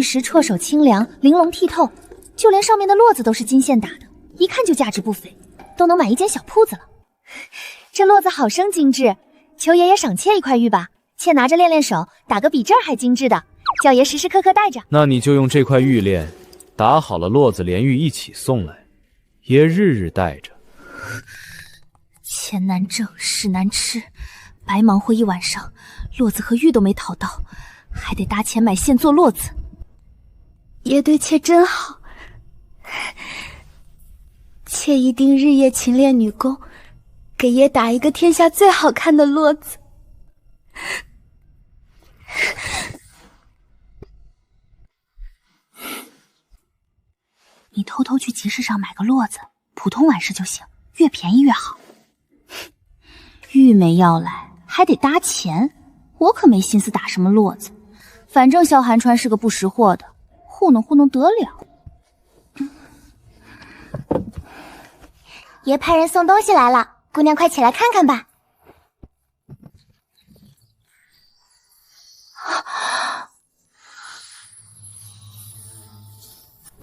石绰手清凉，玲珑剔透，就连上面的络子都是金线打的，一看就价值不菲，都能买一间小铺子了。这络子好生精致，求爷爷赏妾一块玉吧，妾拿着练练手，打个比这儿还精致的，叫爷时时刻刻带着。那你就用这块玉链，打好了络子连玉一起送来，爷日日带着。钱难挣，事难吃，白忙活一晚上，络子和玉都没讨到，还得搭钱买线做络子。爷对妾真好，妾一定日夜勤练女工，给爷打一个天下最好看的络子。你偷偷去集市上买个络子，普通碗式就行，越便宜越好。玉没要来，还得搭钱，我可没心思打什么络子。反正萧寒川是个不识货的，糊弄糊弄得了。爷派人送东西来了，姑娘快起来看看吧。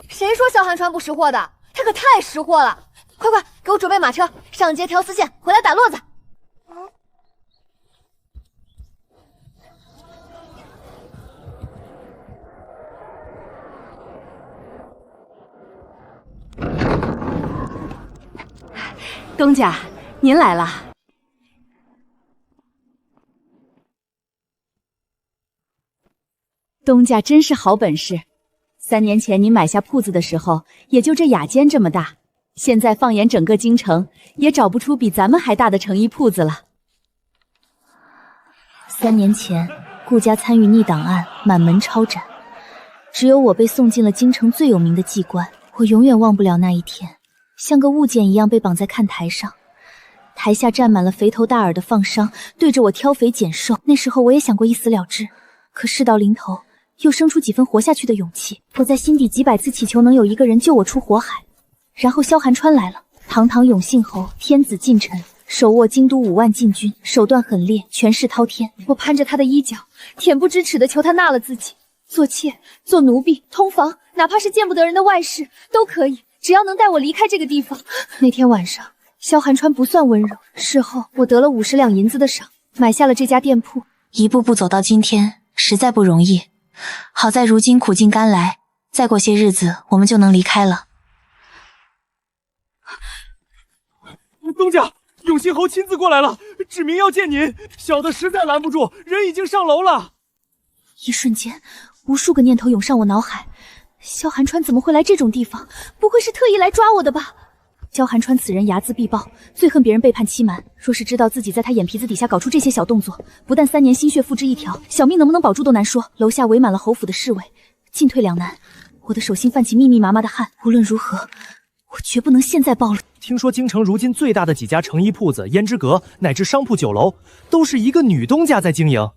谁说萧寒川不识货的？他可太识货了！快快给我准备马车，上街挑丝线，回来打络子。东家，您来了。东家真是好本事。3年前您买下铺子的时候，也就这雅间这么大，现在放眼整个京城，也找不出比咱们还大的成衣铺子了。3年前，顾家参与逆党案，满门抄斩，只有我被送进了京城最有名的妓馆。我永远忘不了那一天，像个物件一样被绑在看台上，台下站满了肥头大耳的放商，对着我挑肥拣瘦。那时候我也想过一死了之，可事到临头，又生出几分活下去的勇气。我在心底几百次祈求能有一个人救我出火海。然后萧寒川来了，堂堂永信侯，天子近臣，手握京都5万禁军，手段狠烈，权势滔天。我攀着他的衣角，恬不知耻地求他纳了自己，做妾，做奴婢，通房，哪怕是见不得人的外室都可以，只要能带我离开这个地方。那天晚上，萧寒川不算温柔，事后我得了50两银子的赏，买下了这家店铺。一步步走到今天，实在不容易。好在如今苦尽甘来，再过些日子我们就能离开了。东家，永信侯亲自过来了，指明要见您。小的实在拦不住，人已经上楼了。一瞬间，无数个念头涌上我脑海。萧寒川怎么会来这种地方？不会是特意来抓我的吧？萧寒川此人睚眦必报，最恨别人背叛欺瞒。若是知道自己在他眼皮子底下搞出这些小动作，不但3年心血付之一条，小命能不能保住都难说。楼下围满了侯府的侍卫，进退两难，我的手心泛起密密麻麻的汗。无论如何，我绝不能现在暴露。听说京城如今最大的几家成衣铺子、胭脂阁乃至商铺酒楼，都是一个女东家在经营。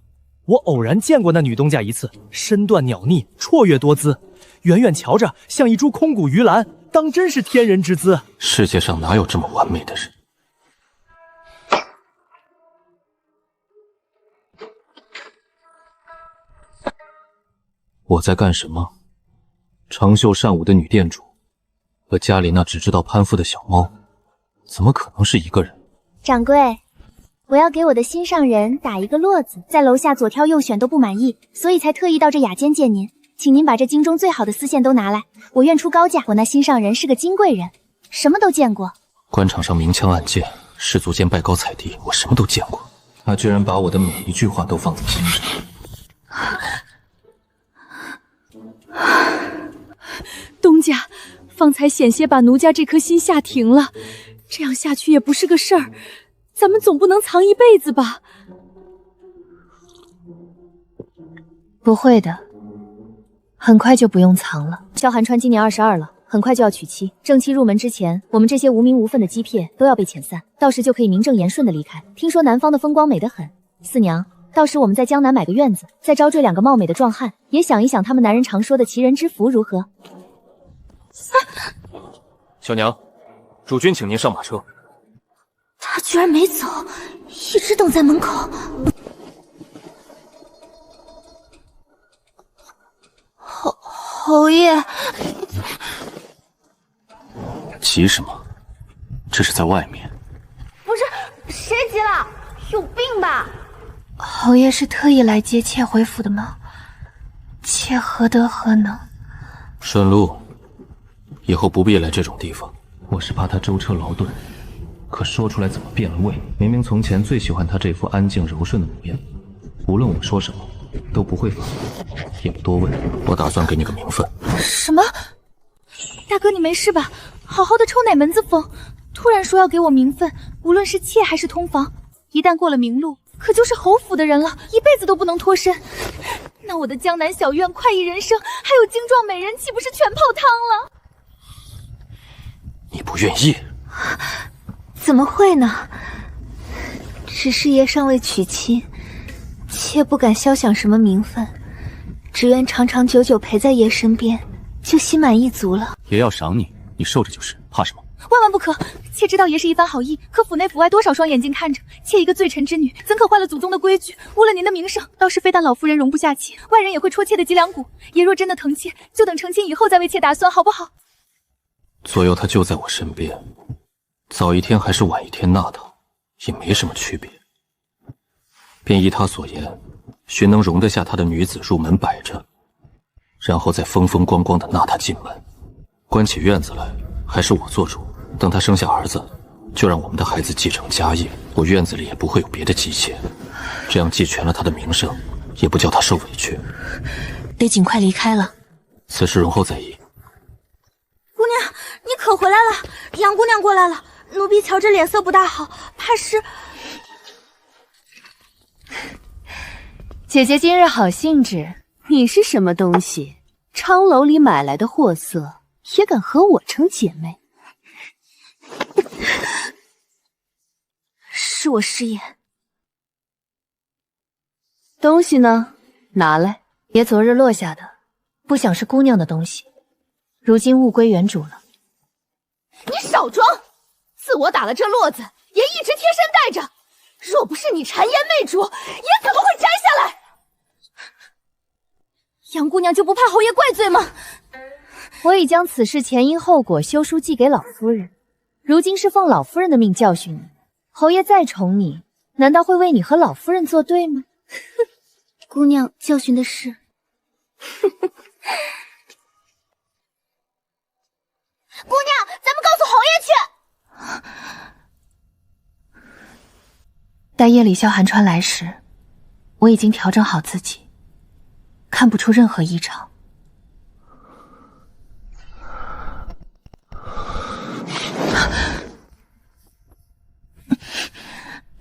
我偶然见过那女东家一次，身段袅妮，绰约多姿，远远瞧着像一株空谷鱼兰，当真是天人之姿。世界上哪有这么完美的人？我在干什么？长袖善舞的女店主和家里那只知道攀附的小猫，怎么可能是一个人？掌柜，我要给我的心上人打一个络子，在楼下左挑右选都不满意，所以才特意到这雅间见您，请您把这京中最好的丝线都拿来，我愿出高价。我那心上人是个金贵人，什么都见过。官场上明枪暗箭，士族间拜高踩低，我什么都见过。他居然把我的每一句话都放在心上。东家，方才险些把奴家这颗心吓停了，这样下去也不是个事儿，咱们总不能藏一辈子吧？不会的，很快就不用藏了。萧寒川今年22了，很快就要娶妻，正妻入门之前，我们这些无名无分的姬妾都要被遣散，到时就可以名正言顺的离开。听说南方的风光美得很，四娘，到时我们在江南买个院子，再招赘2个貌美的壮汉，也享一享他们男人常说的齐人之福，如何？小娘，主君请您上马车。他居然没走，一直等在门口。侯爷，急什么？这是在外面。不是，谁急了？有病吧？侯爷是特意来接妾回府的吗？妾何德何能？顺路，以后不必来这种地方。我是怕他舟车劳顿，可说出来怎么变了味？明明从前最喜欢他这副安静柔顺的模样，无论我说什么都不会反驳，也不多问。我打算给你个名分。什么？大哥，你没事吧？好好的抽哪门子风？突然说要给我名分，无论是妾还是通房，一旦过了名路，可就是侯府的人了，一辈子都不能脱身。那我的江南小院、快意人生，还有精壮美人，岂不是全泡汤了？你不愿意？怎么会呢？只是爷尚未娶妻，妾不敢肖想什么名分，只愿长长久久陪在爷身边，就心满意足了。爷要赏你，你受着就是，怕什么？万万不可！妾知道爷是一番好意，可府内府外多少双眼睛看着，妾一个罪臣之女，怎可坏了祖宗的规矩？误了您的名声，倒是非但老夫人容不下妾，外人也会戳妾的脊梁骨。爷若真的疼妾，就等成亲以后再为妾打算，好不好？左右他就在我身边，早一天还是晚一天纳他，也没什么区别。便依他所言，寻能容得下他的女子入门摆着，然后再风风光光的纳他进门，关起院子来还是我做主。等他生下儿子，就让我们的孩子继承家业，我院子里也不会有别的姬妾，这样既全了他的名声，也不叫他受委屈。得尽快离开了。此事容后再议。姑娘，你可回来了！杨姑娘过来了，奴婢瞧着脸色不大好，怕是……姐姐今日好兴致，你是什么东西？昌楼里买来的货色，也敢和我称姐妹？是我失言。东西呢？拿来。爷昨日落下的，不想是姑娘的东西，如今物归原主了。你少装！自我打了这络子，爷一直贴身带着。若不是你谗言媚主，爷怎么会摘下来？杨姑娘就不怕侯爷怪罪吗？我已将此事前因后果修书寄给老夫人，如今是奉老夫人的命教训你。侯爷再宠你，难道会为你和老夫人作对吗？姑娘教训的是……姑娘，咱们告诉侯爷去。待夜里萧寒川来时，我已经调整好自己，看不出任何异常。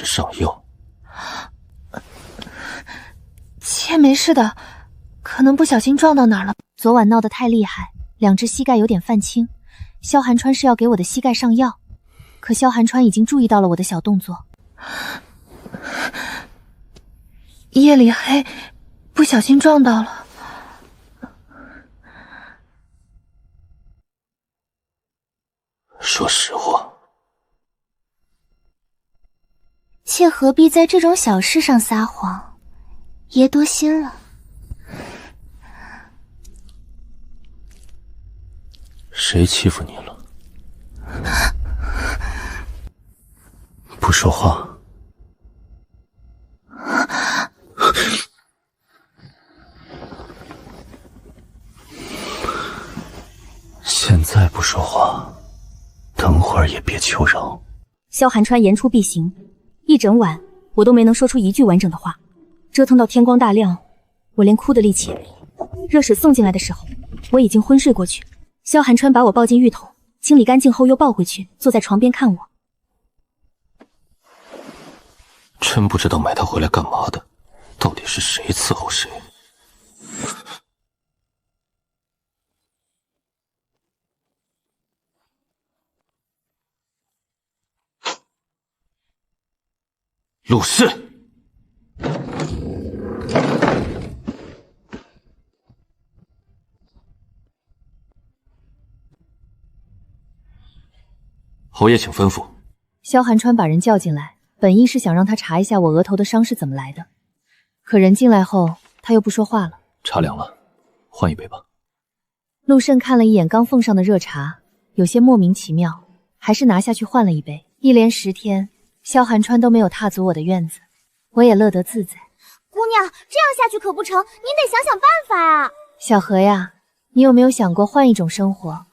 上药。妾没事的，可能不小心撞到哪儿了。昨晚闹得太厉害，两只膝盖有点泛青。萧寒川是要给我的膝盖上药，可萧寒川已经注意到了我的小动作。夜里黑，不小心撞到了。说实话。妾何必在这种小事上撒谎？爷多心了。谁欺负你了？不说话。现在不说话，等会儿也别求饶。萧寒川言出必行，一整晚我都没能说出一句完整的话，折腾到天光大亮，我连哭的力气也没了。热水送进来的时候，我已经昏睡过去。萧寒川把我抱进浴桶，清理干净后又抱回去，坐在床边看我。真不知道买他回来干嘛的，到底是谁伺候谁？陆氏，侯爷，请吩咐。萧寒川把人叫进来，本意是想让他查一下我额头的伤是怎么来的，可人进来后，他又不说话了。茶凉了，换一杯吧。陆慎看了一眼缸缝上的热茶，有些莫名其妙，还是拿下去换了一杯。一连10天，萧寒川都没有踏足我的院子，我也乐得自在。姑娘，这样下去可不成，您得想想办法啊！小何呀，你有没有想过换一种生活，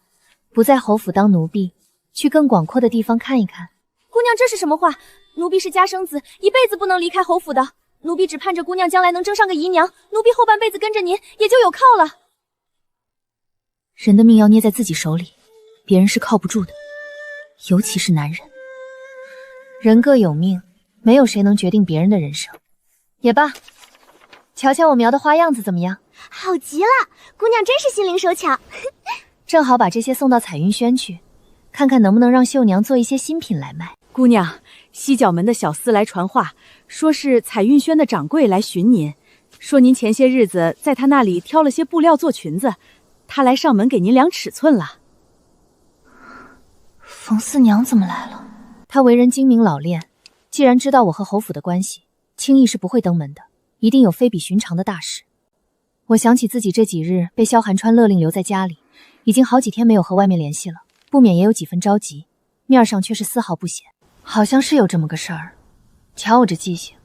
不在侯府当奴婢，去更广阔的地方看一看？姑娘，这是什么话？奴婢是家生子，一辈子不能离开侯府的。奴婢只盼着姑娘将来能争上个姨娘，奴婢后半辈子跟着您，也就有靠了。人的命要捏在自己手里，别人是靠不住的，尤其是男人。人各有命，没有谁能决定别人的人生。也罢，瞧瞧我描的花样子怎么样？好极了，姑娘真是心灵手巧。正好把这些送到彩云轩去，看看能不能让绣娘做一些新品来卖。姑娘，西角门的小厮来传话，说是彩云轩的掌柜来寻您，说您前些日子在他那里挑了些布料做裙子，他来上门给您量尺寸了。冯四娘怎么来了？她为人精明老练，既然知道我和侯府的关系，轻易是不会登门的，一定有非比寻常的大事。我想起自己这几日被萧寒川勒令留在家里，已经好几天没有和外面联系了，不免也有几分着急，面上却是丝毫不显。好像是有这么个事儿，瞧我这记性。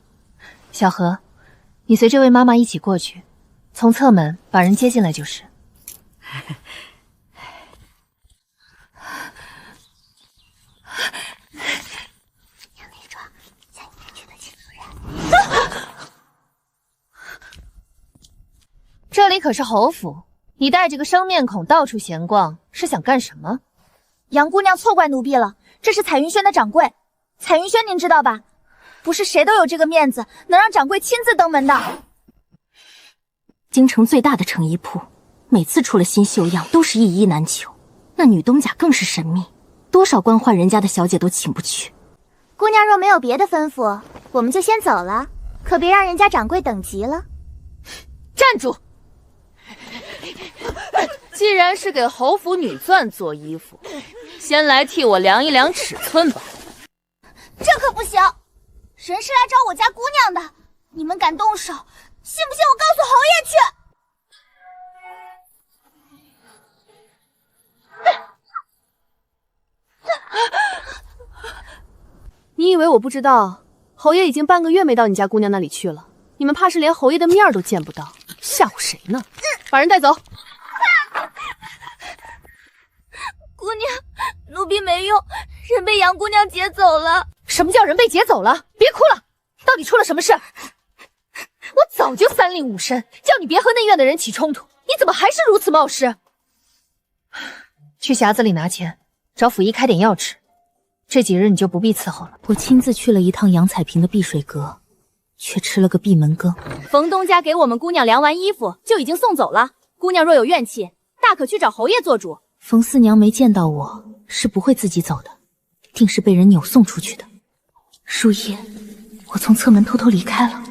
小何，你随这位妈妈一起过去，从侧门把人接进来就是。这里可是侯府，你带着个生面孔到处闲逛，是想干什么？杨姑娘错怪奴婢了，这是彩云轩的掌柜。彩云轩您知道吧？不是谁都有这个面子，能让掌柜亲自登门的。京城最大的成衣铺，每次出了新绣样都是一衣难求。那女东家更是神秘，多少官宦人家的小姐都请不去。姑娘若没有别的吩咐，我们就先走了，可别让人家掌柜等急了。站住！既然是给侯府女钻做衣服，先来替我量一量尺寸吧。这可不行，人是来找我家姑娘的，你们敢动手，信不信我告诉侯爷去？你以为我不知道？侯爷已经半个月没到你家姑娘那里去了，你们怕是连侯爷的面都见不到，吓唬谁呢？把人带走。姑娘，奴婢没用，人被杨姑娘劫走了。什么叫人被劫走了？别哭了，到底出了什么事？我早就3令5申，叫你别和内院的人起冲突，你怎么还是如此冒失？去匣子里拿钱，找府医开点药吃。这几日你就不必伺候了。我亲自去了一趟杨彩萍的碧水阁，却吃了个闭门羹。冯东家给我们姑娘量完衣服就已经送走了，姑娘若有怨气，大可去找侯爷做主。冯四娘没见到我是不会自己走的，定是被人扭送出去的。入夜，我从侧门偷偷离开了。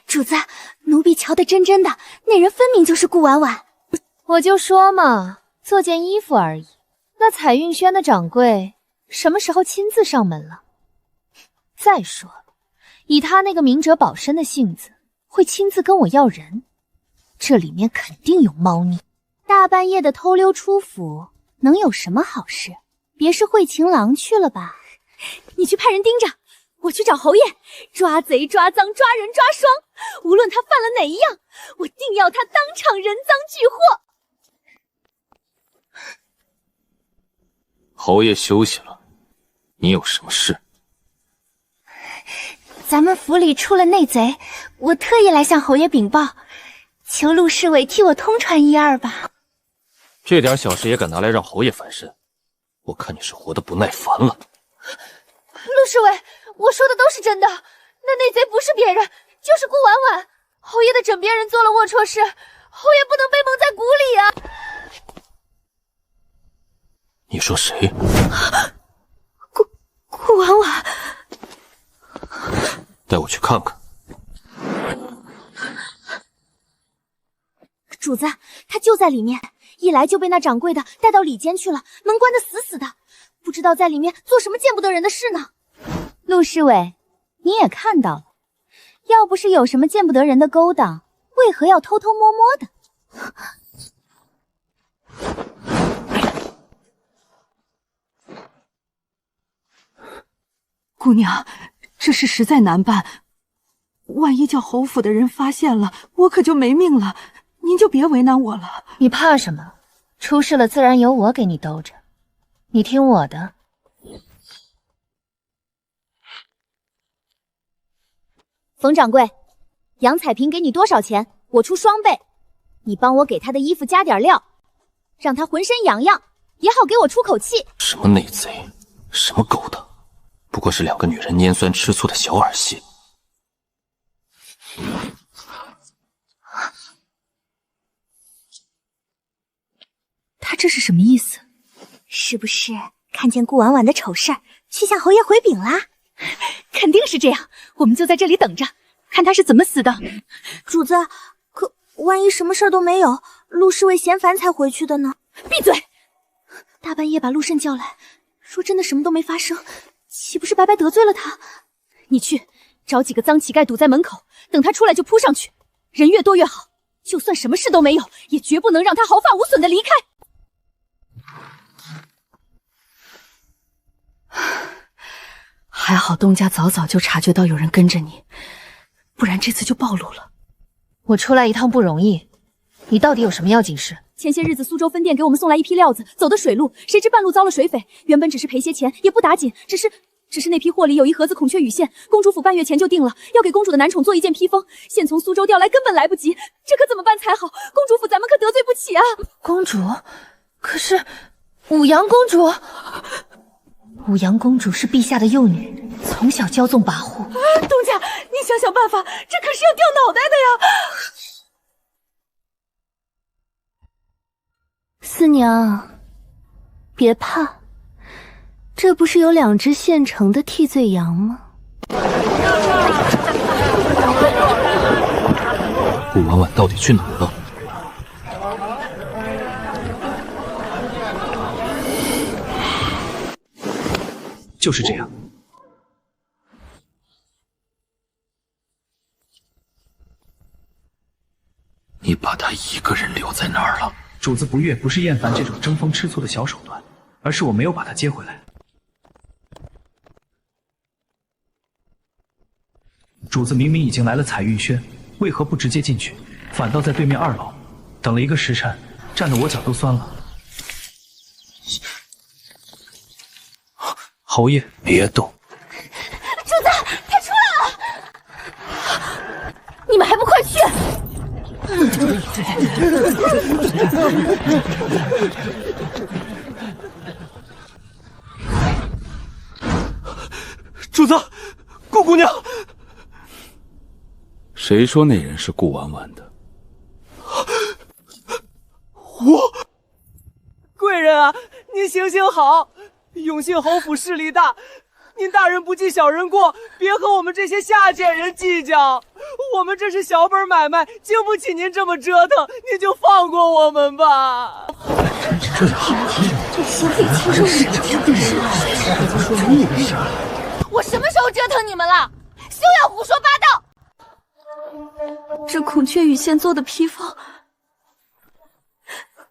主子，奴婢瞧得真真的，那人分明就是顾婉婉。我就说嘛，做件衣服而已。那彩云轩的掌柜什么时候亲自上门了？再说了，以他那个明哲保身的性子，会亲自跟我要人，这里面肯定有猫腻。大半夜的偷溜出府，能有什么好事？别是会情郎去了吧？你去派人盯着，我去找侯爷，抓贼抓赃抓人抓双，无论他犯了哪一样，我定要他当场人赃俱获。侯爷休息了，你有什么事？咱们府里出了内贼，我特意来向侯爷禀报，求陆侍卫替我通传一二吧。这点小事也敢拿来让侯爷翻身，我看你是活得不耐烦了。陆侍卫，我说的都是真的，那内贼不是别人，就是顾婉婉。侯爷的枕边人做了龌龊事，侯爷不能被蒙在鼓里啊！你说谁？顾婉婉，带我去看看。主子，他就在里面，一来就被那掌柜的带到里间去了，门关得死死的，不知道在里面做什么见不得人的事呢。陆侍卫，你也看到了，要不是有什么见不得人的勾当，为何要偷偷摸摸的？姑娘，这事实在难办，万一叫侯府的人发现了，我可就没命了。您就别为难我了。你怕什么？出事了自然由我给你兜着，你听我的。冯掌柜，杨彩萍给你多少钱？我出双倍。你帮我给她的衣服加点料，让她浑身痒痒，也好给我出口气。什么内贼，什么勾当，不过是两个女人拈酸吃醋的小儿戏。他这是什么意思？是不是看见顾婉婉的丑事儿，去向侯爷回禀啦？肯定是这样，我们就在这里等着，看他是怎么死的。主子，可万一什么事儿都没有，陆侍卫嫌烦才回去的呢？闭嘴！大半夜把陆慎叫来，说真的什么都没发生，岂不是白白得罪了他？你去找几个脏乞丐堵在门口，等他出来就扑上去，人越多越好。就算什么事都没有，也绝不能让他毫发无损的离开。还好东家早早就察觉到有人跟着你，不然这次就暴露了。我出来一趟不容易，你到底有什么要紧事？前些日子苏州分店给我们送来一批料子，走的水路，谁知半路遭了水匪，原本只是赔些钱，也不打紧，只是那批货里有一盒子孔雀羽线，公主府半月前就定了，要给公主的男宠做一件披风，现从苏州调来，根本来不及，这可怎么办才好？公主府咱们可得罪不起啊！公主？可是武阳公主，武阳公主是陛下的幼女，从小骄纵跋扈。东家，你想想办法，这可是要掉脑袋的呀！四娘，别怕，这不是有2只现成的替罪羊吗？顾婉婉到底去哪儿了？就是这样。你把他一个人留在那儿了。主子不悦不是厌烦这种争风吃醋的小手段，而是我没有把他接回来。主子明明已经来了彩玉轩，为何不直接进去，反倒在对面2楼等了1个时辰，站得我脚都酸了。侯爷，别动！主子，他出来了！你们还不快去！主子，顾姑娘。谁说那人是顾婉婉的？贵人啊，您行行好，永信侯府势力大，您大人不计小人过，别和我们这些下贱人计较。我们这是小本买卖，经不起您这么折腾，您就放过我们吧。我什么时候折腾你们了？休要胡说八道！这孔雀羽线做的披风，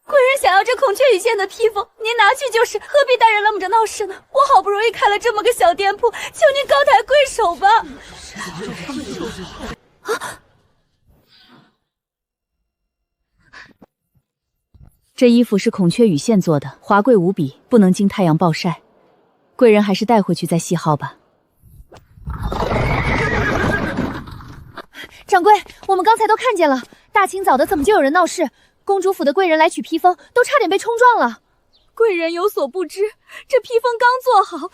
贵人想要这孔雀羽线的披风，您拿去就是，何必带人愣着闹事呢？我好不容易开了这么个小店铺，求您高抬贵手吧。这衣服是孔雀羽线做的，华贵无比，不能经太阳暴晒。贵人还是带回去再细耗吧。掌柜，我们刚才都看见了，大清早的怎么就有人闹事？公主府的贵人来取披风，都差点被冲撞了。贵人有所不知，这披风刚做好，就被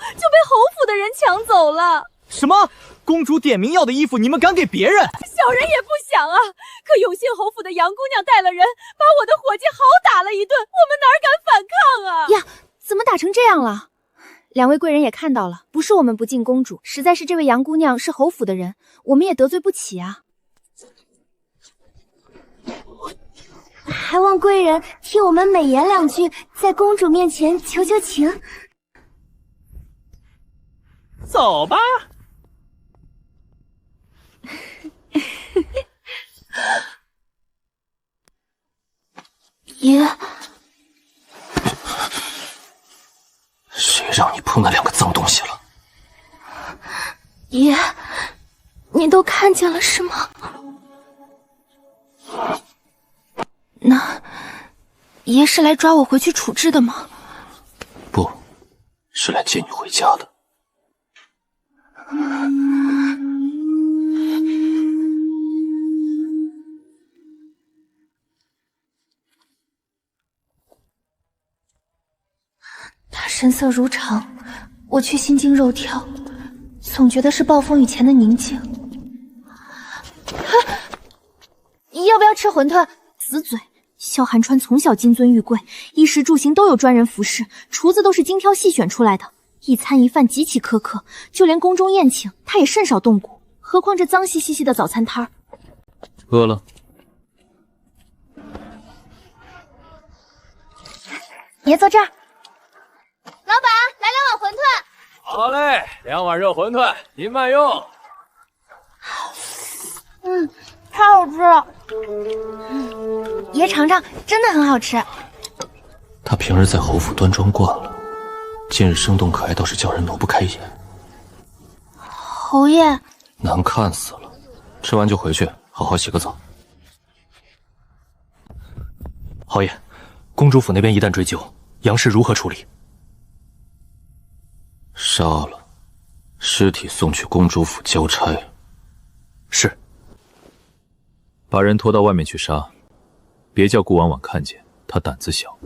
侯府的人抢走了。什么？公主点名要的衣服，你们敢给别人？小人也不想啊，可永信侯府的杨姑娘带了人，把我的伙计好打了一顿，我们哪敢反抗啊？呀，怎么打成这样了？两位贵人也看到了，不是我们不敬公主，实在是这位杨姑娘是侯府的人，我们也得罪不起啊。还望贵人替我们美言2句，在公主面前求求情。走吧。爷，谁让你碰那2个脏东西了？爷，你都看见了是吗？那爷是来抓我回去处置的吗？不，是来接你回家的。他神色如常，我却心惊肉跳，总觉得是暴风雨前的宁静。要不要吃馄饨？死嘴！萧寒川从小金尊玉贵，衣食住行都有专人服侍，厨子都是精挑细选出来的，一餐一饭极其苛刻，就连宫中宴请他也甚少动骨，何况这脏兮兮的早餐摊儿。饿了？爷坐这儿。老板，来2碗馄饨。好嘞，2碗热馄饨，您慢用。太好吃了。爷尝尝，真的很好吃。他平日在侯府端庄惯了，今日生动可爱，倒是叫人挪不开眼。侯爷，难看死了！吃完就回去，好好洗个澡。侯爷，公主府那边一旦追究，杨氏如何处理？杀了，尸体送去公主府交差。是。把人拖到外面去杀，别叫顾婉婉看见，她胆子小。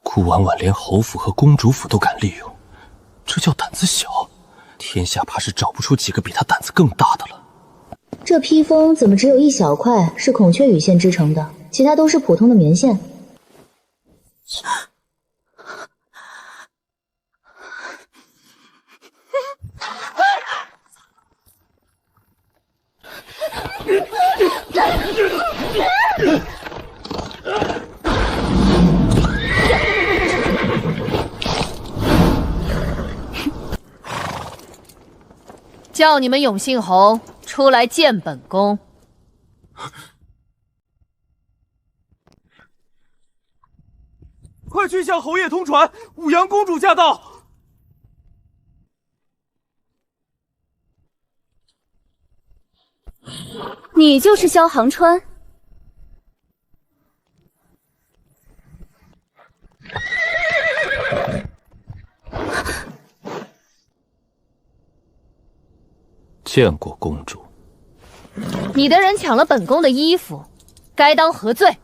顾婉婉连侯府和公主府都敢利用，这叫胆子小？天下怕是找不出几个比他胆子更大的了。这披风怎么只有一小块是孔雀羽线织成的，其他都是普通的棉线？叫你们永信侯出来见本宫。快去向侯爷通传，武阳公主驾到！你就是萧航川？见过公主。你的人抢了本宫的衣服，该当何罪？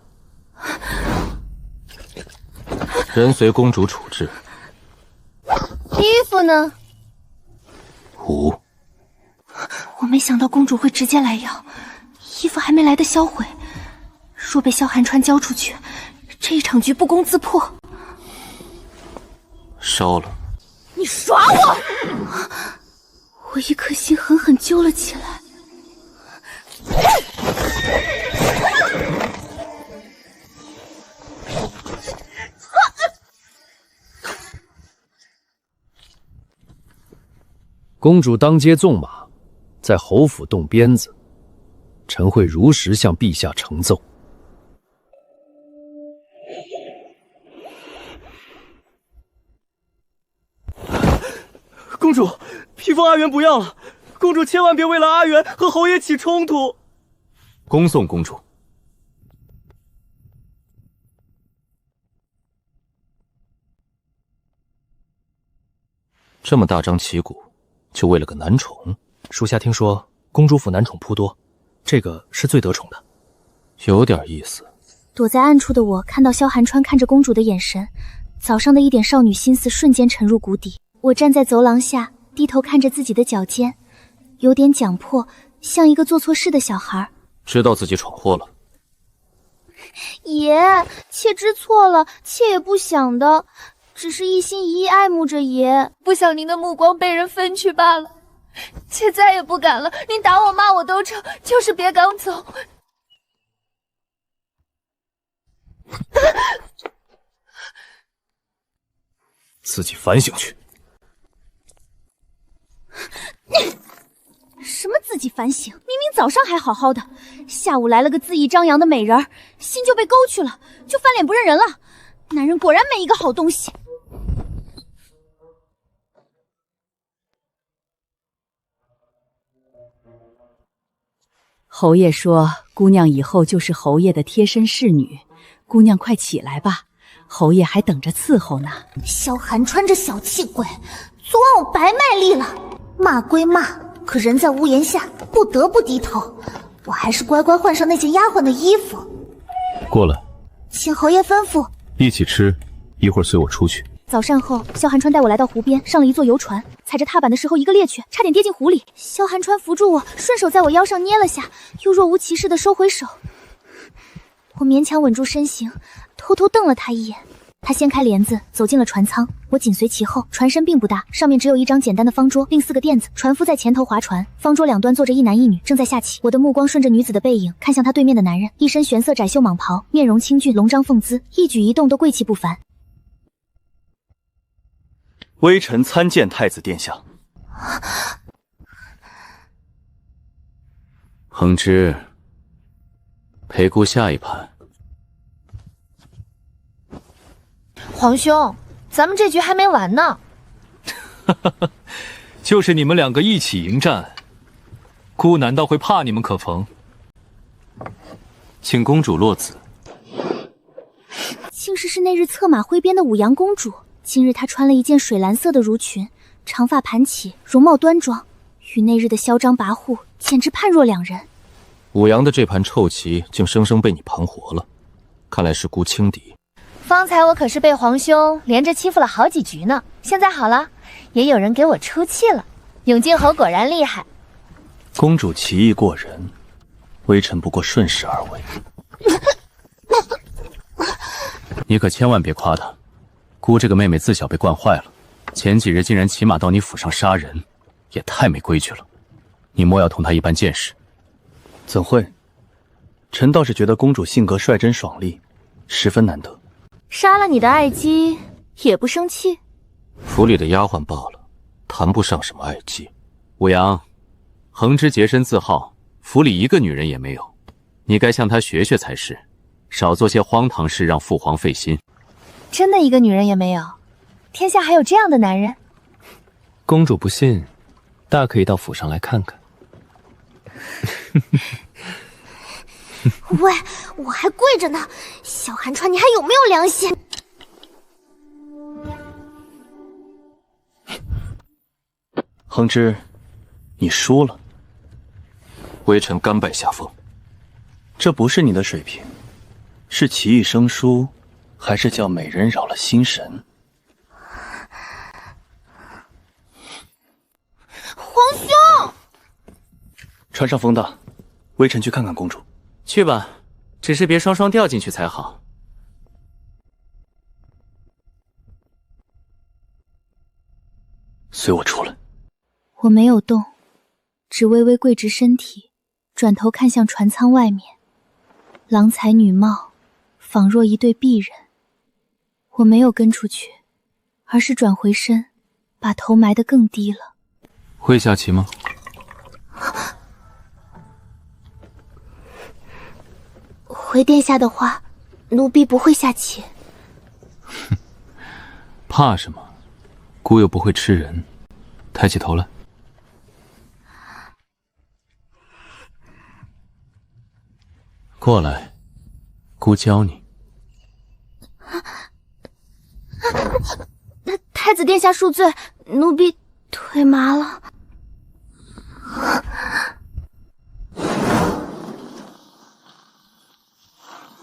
人随公主处置。衣服呢？无。我没想到公主会直接来要，衣服还没来得销毁，若被萧寒川交出去，这一场局不攻自破。烧了。你耍我！我一颗心狠狠揪了起来。公主当街纵马，在侯府动鞭子，臣会如实向陛下呈奏。公主，披风阿元不要了，公主千万别为了阿元和侯爷起冲突。恭送公主。这么大张旗鼓，就为了个男宠？属下听说公主府男宠颇多，这个是最得宠的。有点意思。躲在暗处的我看到萧寒川看着公主的眼神，早上的一点少女心思瞬间沉入谷底。我站在走廊下，低头看着自己的脚尖，有点窘迫，像一个做错事的小孩。知道自己闯祸了。爷，妾知错了，妾也不想的，只是一心一意爱慕着爷，不想您的目光被人分去罢了。妾再也不敢了，您打我骂我都成，就是别赶走。自己反省去。什么自己反省？明明早早上还好好的，下午来了个恣意张扬的美人儿，心就被勾去了，就翻脸不认人了。男人果然没一个好东西。侯爷说，姑娘以后就是侯爷的贴身侍女，姑娘快起来吧，侯爷还等着伺候呢。萧寒川这小气鬼，昨晚我白卖力了。骂归骂，可人在屋檐下，不得不低头。我还是乖乖换上那件丫鬟的衣服。过来，请侯爷吩咐。一起吃，一会儿随我出去。早膳后，萧寒川带我来到湖边，上了一座游船。踩着踏板的时候，一个趔趄，差点跌进湖里。萧寒川扶住我，顺手在我腰上捏了下，又若无其事地收回手。我勉强稳住身形，偷偷瞪了他一眼。他掀开帘子，走进了船舱，我紧随其后。船身并不大，上面只有一张简单的方桌，并4个垫子。船夫在前头划船，方桌两端坐着一男一女，正在下棋。我的目光顺着女子的背影，看向她对面的男人，一身玄色窄袖蟒袍，面容清俊，龙章凤姿，一举一动都贵气不凡。微臣参见太子殿下。恒之，陪姑下一盘。皇兄，咱们这局还没完呢。就是你们2个一起迎战，姑难道会怕你们可逢？请公主落子。竟是那日策马挥鞭的舞阳公主。今日她穿了一件水蓝色的襦裙，长发盘起，容貌端庄，与那日的嚣张跋扈简直判若两人。武阳的这盘臭棋竟生生被你盘活了，看来是姑轻敌。方才我可是被皇兄连着欺负了好几局呢，现在好了，也有人给我出气了。永靖侯果然厉害。公主棋艺过人，微臣不过顺势而为。你可千万别夸她，姑这个妹妹自小被惯坏了，前几日竟然骑马到你府上杀人，也太没规矩了。你莫要同她一般见识。怎会？臣倒是觉得公主性格率真爽利，十分难得。杀了你的爱姬也不生气？府里的丫鬟罢了，谈不上什么爱姬。武阳，恒之洁身自好，府里一个女人也没有，你该向她学学才是，少做些荒唐事，让父皇费心。真的一个女人也没有？天下还有这样的男人？公主不信，大可以到府上来看看。喂，我还跪着呢，小寒川，你还有没有良心？恒之，你输了。微臣甘拜下风。这不是你的水平，是棋艺生疏，还是叫美人扰了心神？皇兄，船上风大，微臣去看看公主。去吧，只是别双双掉进去才好。随我出来。我没有动，只微微跪直身体，转头看向船舱外面，郎才女貌，仿若一对璧人。我没有跟出去，而是转回身，把头埋得更低了。会下棋吗？回殿下的话，奴婢不会下棋。怕什么？姑又不会吃人。抬起头来。过来，姑教你。太子殿下恕罪，奴婢腿麻了。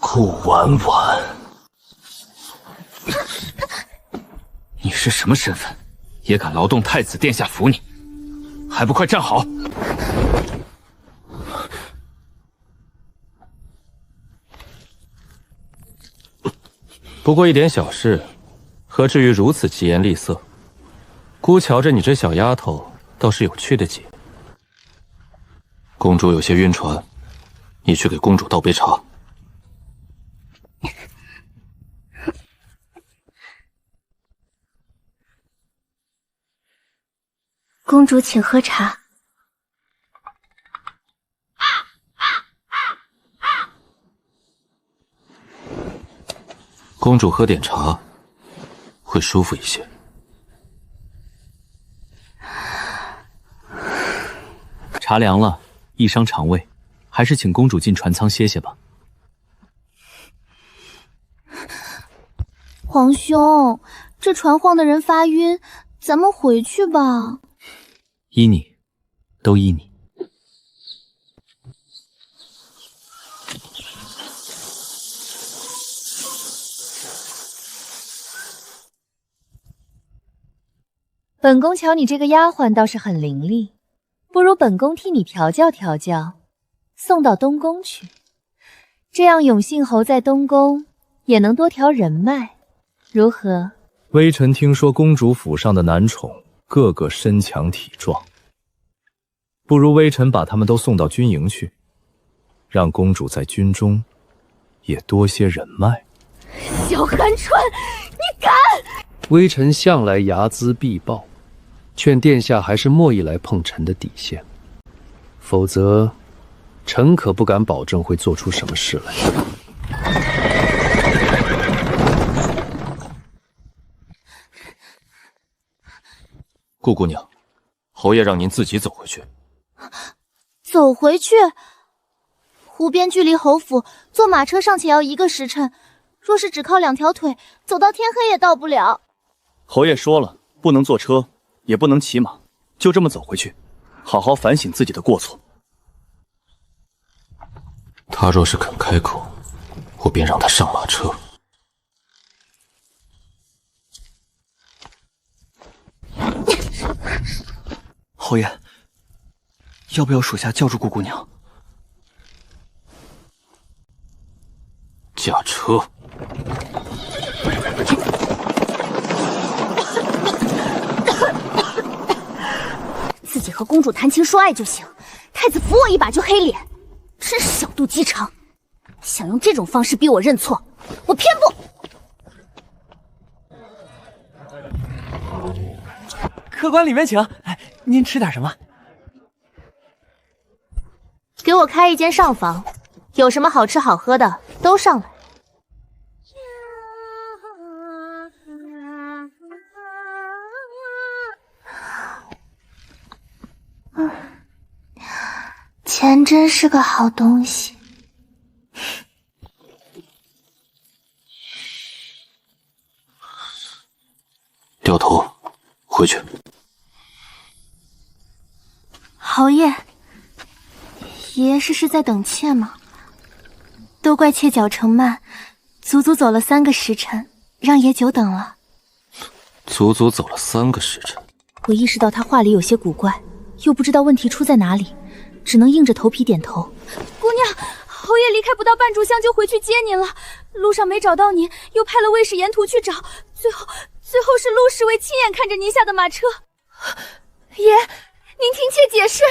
顾婉婉，你是什么身份，也敢劳动太子殿下扶你？还不快站好！不过一点小事，何至于如此疾言厉色？姑瞧着你这小丫头，倒是有趣的紧。公主有些晕船，你去给公主倒杯茶。公主请喝茶。公主喝点茶，会舒服一些。茶凉了，易伤肠胃，还是请公主进船舱歇歇吧。皇兄，这船晃的人发晕，咱们回去吧。依你，都依你。本宫瞧你这个丫鬟倒是很伶俐，不如本宫替你调教调教，送到东宫去。这样永信侯在东宫也能多条人脉，如何？微臣听说公主府上的男宠个个身强体壮，不如微臣把他们都送到军营去，让公主在军中也多些人脉。小寒川，你敢！微臣向来睚眦必报，劝殿下还是莫意来碰臣的底线，否则臣可不敢保证会做出什么事来。顾姑娘，侯爷让您自己走回去。走回去？湖边距离侯府，坐马车尚且要1个时辰，若是只靠2条腿，走到天黑也到不了。侯爷说了，不能坐车，也不能骑马，就这么走回去，好好反省自己的过错。他若是肯开口，我便让他上马车。侯爷，要不要属下叫住顾姑娘？驾车！自己和公主谈情说爱就行，太子扶我一把就黑脸，真是小肚鸡肠。想用这种方式逼我认错，我偏不。客官里面请，您吃点什么？给我开一间上房，有什么好吃好喝的都上来。钱真是个好东西。掉头回去。侯爷，爷爷是在等妾吗？都怪妾脚程慢，足足走了3个时辰，让爷久等了。足足走了3个时辰。我意识到他话里有些古怪，又不知道问题出在哪里，只能硬着头皮点头。姑娘，侯爷离开不到半炷香就回去接您了，路上没找到您，又派了卫士沿途去找，最后是陆侍卫亲眼看着您下的马车。爷，您听妾解释。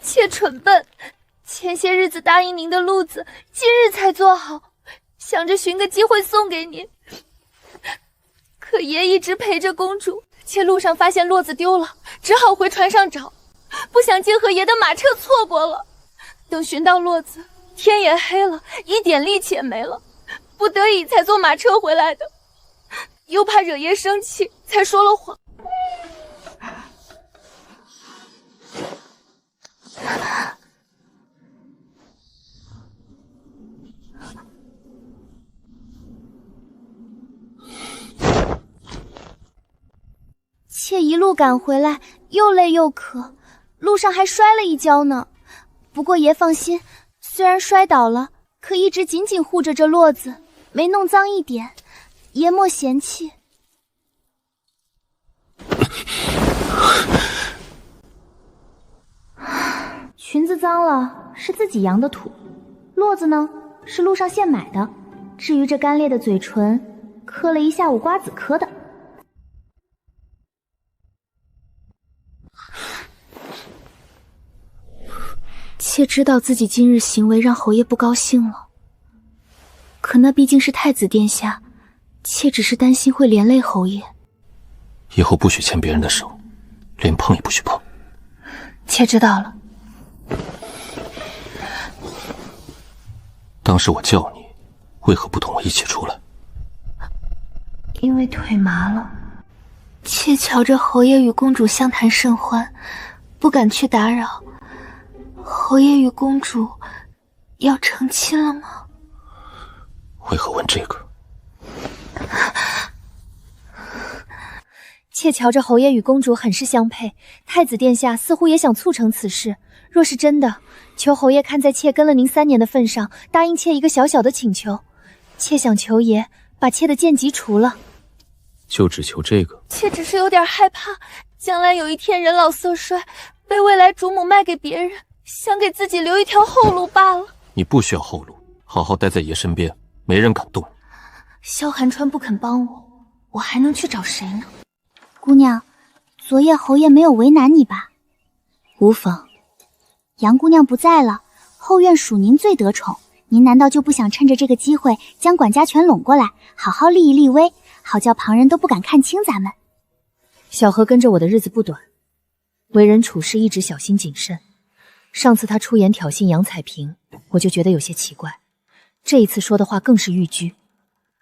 妾蠢笨，前些日子答应您的路子，今日才做好，想着寻个机会送给您。可爷一直陪着公主，妾路上发现骡子丢了，只好回船上找，不想竟和爷的马车错过了。等寻到骡子，天也黑了，一点力气也没了，不得已才坐马车回来的。又怕惹爷生气，才说了谎。妾一路赶回来，又累又渴，路上还摔了一跤呢。不过爷放心，虽然摔倒了，可一直紧紧护着这骡子，没弄脏一点，爷莫嫌弃。裙子脏了是自己扬的土，骡子呢是路上现买的。至于这干裂的嘴唇，磕了一下午瓜子磕的。妾知道自己今日行为让侯爷不高兴了，可那毕竟是太子殿下，妾只是担心会连累侯爷。以后不许牵别人的手，连碰也不许碰。妾知道了。当时我叫你，为何不同我一起出来？因为腿麻了。妾瞧着侯爷与公主相谈甚欢，不敢去打扰。侯爷与公主要成亲了吗？为何问这个？妾瞧着侯爷与公主很是相配，太子殿下似乎也想促成此事。若是真的，求侯爷看在妾跟了您3年的份上，答应妾一个小小的请求。妾想求爷把妾的贱籍除了。就只求这个？妾只是有点害怕，将来有一天人老色衰，被未来主母卖给别人，想给自己留一条后路罢了。你不需要后路，好好待在爷身边，没人敢动你。萧寒川不肯帮我，我还能去找谁呢？姑娘，昨夜侯爷没有为难你吧？无妨。杨姑娘不在了，后院属您最得宠，您难道就不想趁着这个机会将管家全拢过来，好好立一立威，好叫旁人都不敢看轻咱们？小何跟着我的日子不短，为人处事一直小心谨慎。上次他出言挑衅杨彩萍，我就觉得有些奇怪，这一次说的话更是逾矩，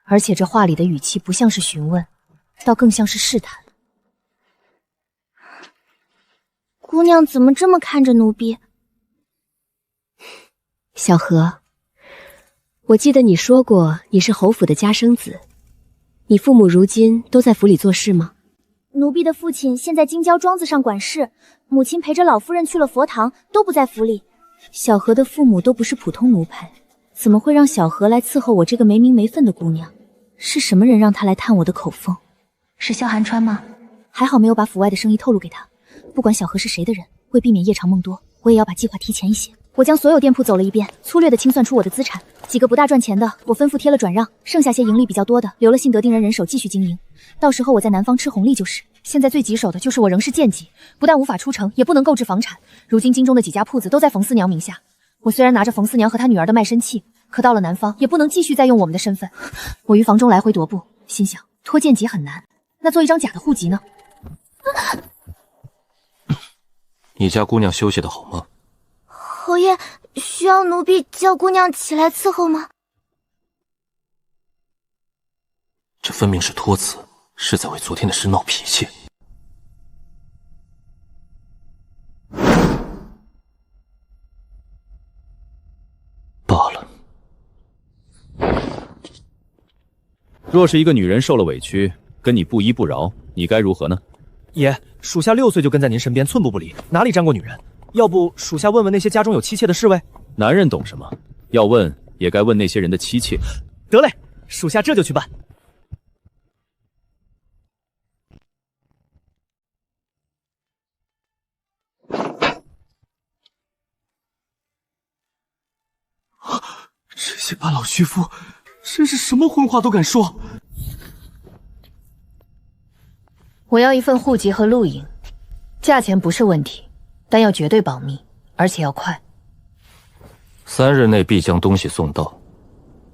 而且这话里的语气不像是询问，倒更像是试探。姑娘怎么这么看着奴婢？小何，我记得你说过你是侯府的家生子，你父母如今都在府里做事吗？奴婢的父亲现在京郊庄子上管事，母亲陪着老夫人去了佛堂，都不在府里。小何的父母都不是普通奴才，怎么会让小何来伺候我这个没名没分的姑娘？是什么人让他来探我的口风？是萧寒川吗？还好没有把府外的生意透露给他。不管小何是谁的人，为避免夜长梦多，我也要把计划提前一些。我将所有店铺走了一遍，粗略地清算出我的资产，几个不大赚钱的，我吩咐贴了转让，剩下些盈利比较多的，留了信得定人手继续经营。到时候我在南方吃红利就是。现在最棘手的就是我仍是贱籍，不但无法出城，也不能购置房产。如今京中的几家铺子都在冯四娘名下，我虽然拿着冯四娘和她女儿的卖身契，可到了南方也不能继续再用我们的身份。我于房中来回踱步，心想脱贱籍很难，那做一张假的户籍呢？你家姑娘休息得好吗？侯爷，需要奴婢叫姑娘起来伺候吗？这分明是托辞，是在为昨天的事闹脾气。罢了。若是一个女人受了委屈，跟你不依不饶，你该如何呢？爷，属下6岁就跟在您身边，寸步不离，哪里沾过女人？要不属下问问那些家中有妻妾的侍卫？男人懂什么？要问也该问那些人的妻妾。得嘞，属下这就去办。这些八老虚夫，真是什么荤话都敢说。我要一份户籍和录影，价钱不是问题，但要绝对保密，而且要快。3日内必将东西送到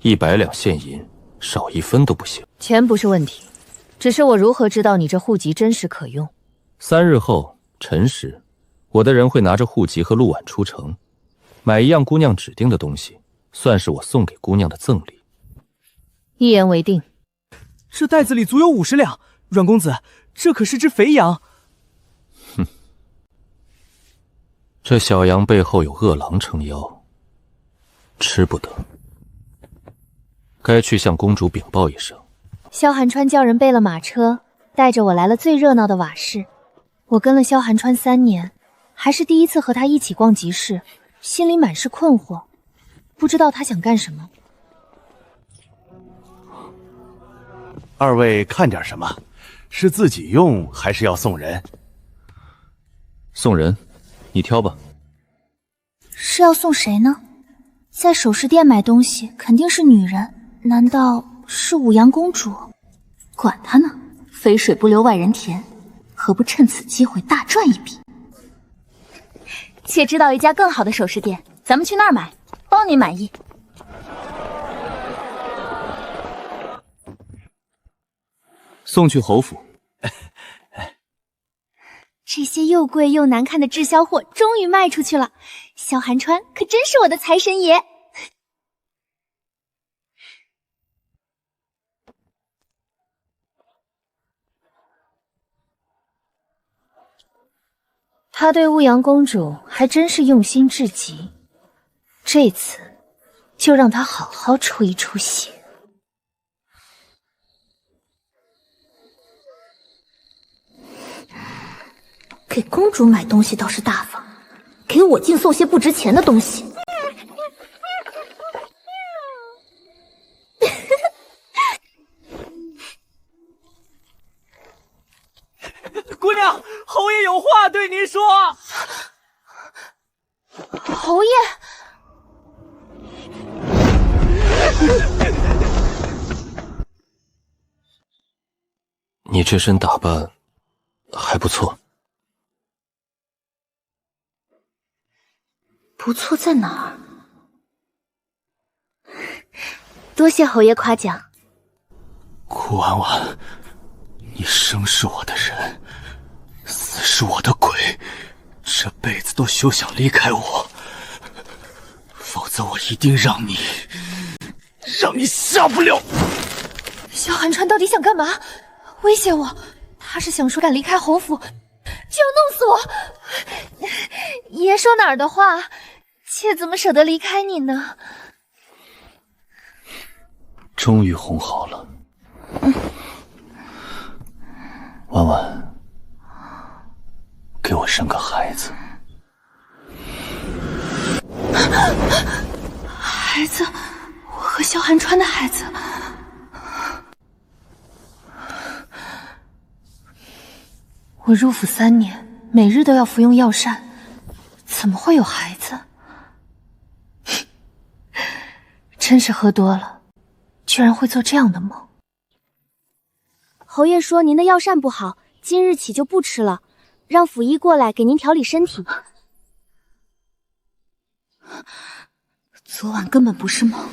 ，100两现银，少1分都不行。钱不是问题，只是我如何知道你这户籍真实可用？3日后辰时，我的人会拿着户籍和录碗出城，买一样姑娘指定的东西，算是我送给姑娘的赠礼。一言为定。这袋子里足有50两，阮公子，这可是只肥羊。哼，这小羊背后有恶狼撑腰，吃不得。该去向公主禀报一声。萧寒川叫人备了马车，带着我来了最热闹的瓦市。我跟了萧寒川3年，还是第一次和他一起逛集市，心里满是困惑，不知道他想干什么。二位看点什么？是自己用还是要送人？送人，你挑吧。是要送谁呢？在首饰店买东西肯定是女人，难道是武阳公主？管他呢，肥水不流外人田，何不趁此机会大赚一笔？妾知道一家更好的首饰店，咱们去那儿买，包您满意。送去侯府。这些又贵又难看的滞销货终于卖出去了，萧寒川可真是我的财神爷。他对乌阳公主还真是用心至极，这次就让他好好出一出血。给公主买东西倒是大方，给我竟送些不值钱的东西。姑娘，侯爷有话对您说。侯爷，你这身打扮还不错。不错在哪儿？多谢侯爷夸奖。顾婉婉，你生是我的人，死是我的鬼，这辈子都休想离开我，否则我一定让你下不了。萧寒川到底想干嘛？威胁我？他是想说敢离开侯府就要弄死我？爷说哪儿的话？妾怎么舍得离开你呢？终于哄好了。婉婉，给我生个孩子。孩子，我和萧寒川的孩子。我入府3年，每日都要服用药膳，怎么会有孩子？真是喝多了，居然会做这样的梦。侯爷说您的药膳不好，今日起就不吃了，让府医过来给您调理身体。昨晚根本不是梦，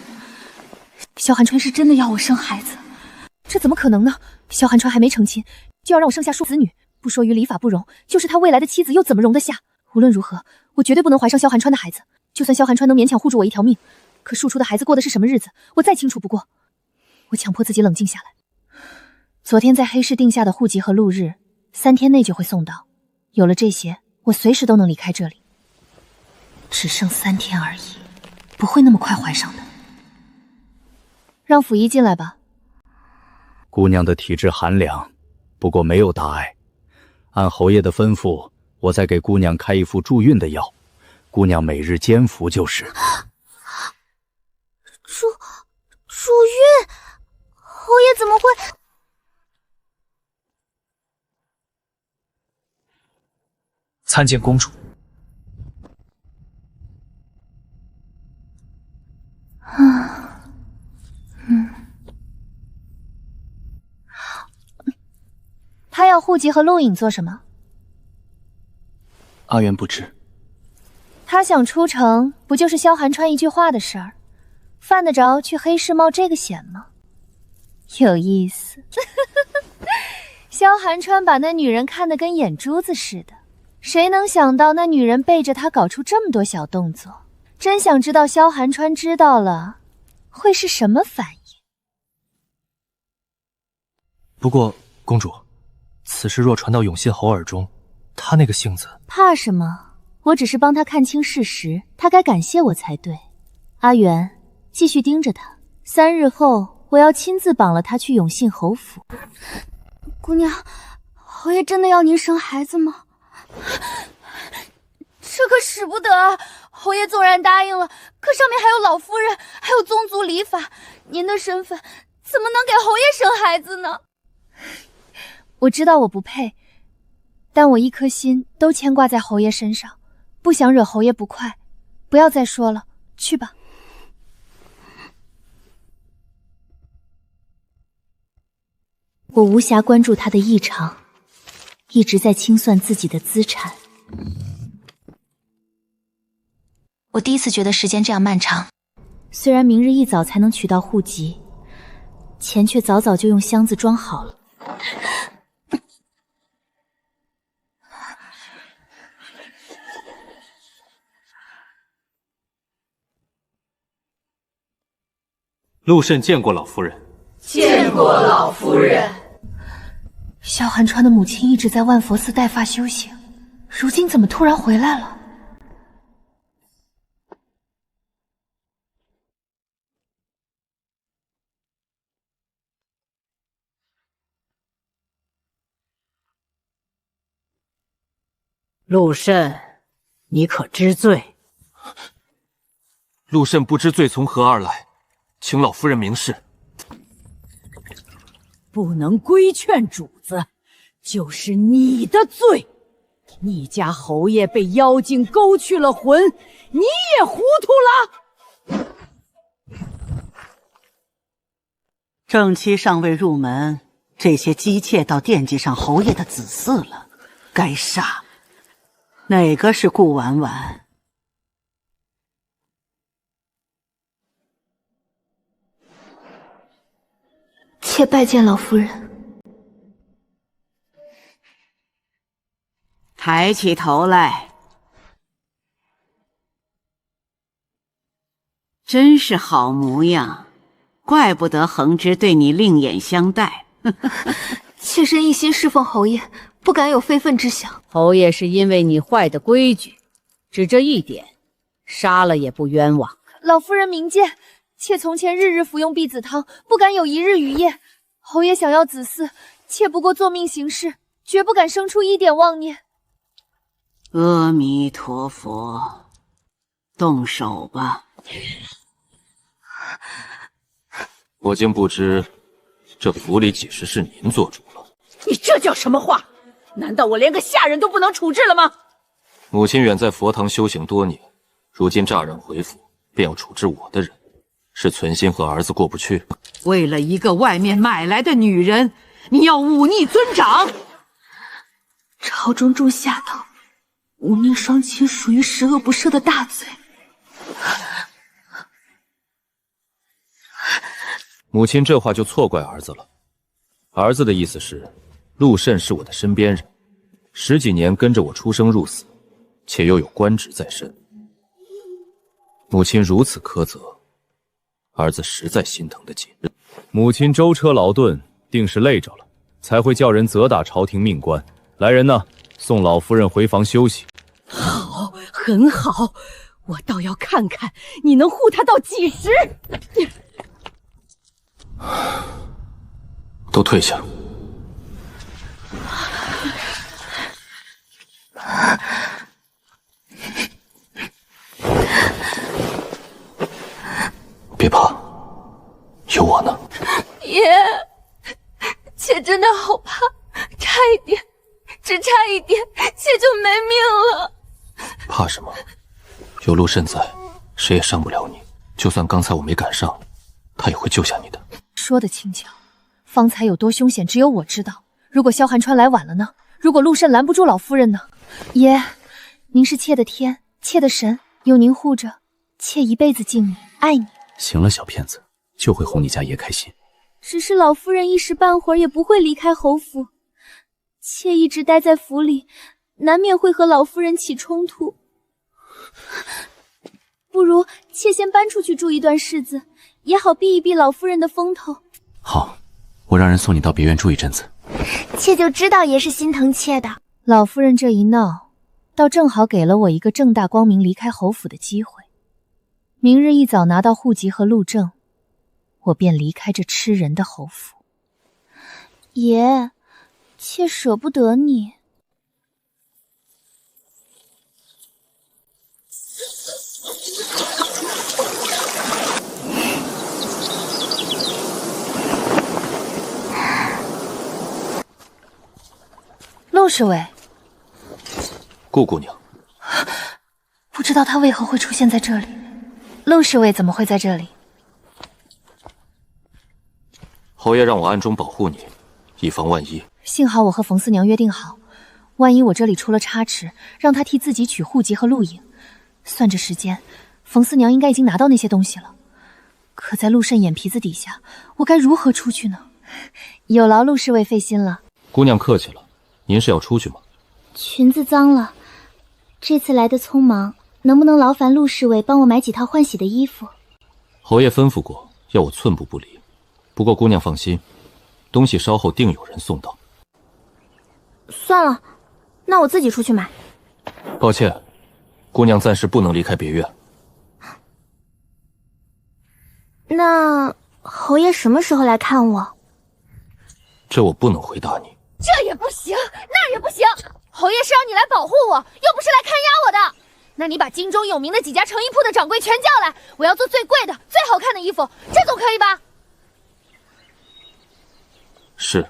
萧寒川是真的要我生孩子，这怎么可能呢？萧寒川还没成亲，就要让我生下庶子女，不说于礼法不容，就是他未来的妻子又怎么容得下？无论如何，我绝对不能怀上萧寒川的孩子。就算萧寒川能勉强护住我一条命，可庶出的孩子过的是什么日子，我再清楚不过。我强迫自己冷静下来。昨天在黑市定下的户籍和录日，3天内就会送到。有了这些，我随时都能离开这里。只剩3天而已，不会那么快怀上的。让府医进来吧。姑娘的体质寒凉，不过没有大碍。按侯爷的吩咐，我再给姑娘开一副助孕的药，姑娘每日煎服就是。助孕？侯爷怎么会？参见公主。他要户籍和录影做什么？阿元不知。他想出城，不就是萧寒川一句话的事儿，犯得着去黑市冒这个险吗？有意思。萧寒川把那女人看得跟眼珠子似的，谁能想到那女人背着他搞出这么多小动作？真想知道萧寒川知道了会是什么反应。不过，公主，此事若传到永信侯耳中，他那个性子……怕什么？我只是帮他看清事实，他该感谢我才对。阿元，继续盯着他，3日后我要亲自绑了他去永信侯府。姑娘，侯爷真的要您生孩子吗？这可使不得啊！侯爷纵然答应了，可上面还有老夫人，还有宗族礼法，您的身份怎么能给侯爷生孩子呢？我知道我不配，但我一颗心都牵挂在侯爷身上，不想惹侯爷不快。不要再说了，去吧。我无暇关注他的异常，一直在清算自己的资产。我第一次觉得时间这样漫长。虽然明日一早才能取到户籍，钱却早早就用箱子装好了。陆慎见过老夫人。见过老夫人。萧寒川的母亲一直在万佛寺带发修行，如今怎么突然回来了？陆慎，你可知罪？陆慎不知罪从何而来，请老夫人明示。不能规劝主子，就是你的罪。你家侯爷被妖精勾去了魂，你也糊涂了。正妻尚未入门，这些姬妾倒惦记上侯爷的子嗣了，该杀。哪个是顾婉婉？妾拜见老夫人。抬起头来，真是好模样，怪不得恒之对你另眼相待。妾身一心侍奉侯爷，不敢有非分之想。侯爷是因为你坏的规矩，只这一点，杀了也不冤枉。老夫人明鉴，妾从前日日服用避子汤，不敢有一日雨夜。侯爷想要子嗣，妾不过作命行事，绝不敢生出一点妄念。阿弥陀佛，动手吧。我竟不知，这府里几时是您做主了？你这叫什么话？难道我连个下人都不能处置了吗？母亲远在佛堂修行多年，如今乍然回府，便要处置我的人，是存心和儿子过不去？为了一个外面买来的女人，你要忤逆尊长？朝中重下道，忤逆双亲属于十恶不赦的大罪。母亲这话就错怪儿子了。儿子的意思是，陆慎是我的身边人，10几年跟着我出生入死，且又有官职在身。母亲如此苛责，儿子实在心疼得紧。母亲舟车劳顿，定是累着了，才会叫人责打朝廷命官。来人呐，送老夫人回房休息。好，很好，我倒要看看你能护她到几时。都退下。别怕，有我呢。爷，妾真的好怕，差一点，只差一点，妾就没命了。怕什么？有陆慎在，谁也伤不了你。就算刚才我没赶上，他也会救下你的。说的轻巧，方才有多凶险，只有我知道。如果萧寒川来晚了呢？如果陆慎拦不住老夫人呢？爷，您是妾的天，妾的神，有您护着，妾一辈子敬你，爱你。行了，小骗子，就会哄你家爷开心。只是老夫人一时半会儿也不会离开侯府，妾一直待在府里，难免会和老夫人起冲突。不如妾先搬出去住一段日子，也好避一避老夫人的风头。好，我让人送你到别院住一阵子。妾就知道爷是心疼妾的。老夫人这一闹，倒正好给了我一个正大光明离开侯府的机会。明日一早拿到户籍和路证，我便离开这吃人的侯府。爷，妾舍不得你。陆侍卫，顾姑娘，不知道他为何会出现在这里。陆侍卫怎么会在这里？侯爷让我暗中保护你，以防万一。幸好我和冯四娘约定好，万一我这里出了差池，让他替自己取户籍和录影。算着时间，冯四娘应该已经拿到那些东西了。可在陆慎眼皮子底下，我该如何出去呢？有劳陆侍卫费心了。姑娘客气了，您是要出去吗？裙子脏了，这次来的匆忙，能不能劳烦陆侍卫帮我买几套换洗的衣服？侯爷吩咐过，要我寸步不离。不过姑娘放心，东西稍后定有人送到。算了，那我自己出去买。抱歉，姑娘暂时不能离开别院。那侯爷什么时候来看我？这我不能回答你。这也不行，那也不行。侯爷是让你来保护我，又不是来看押我的。那你把京中有名的几家成衣铺的掌柜全叫来，我要做最贵的、最好看的衣服，这总可以吧？是。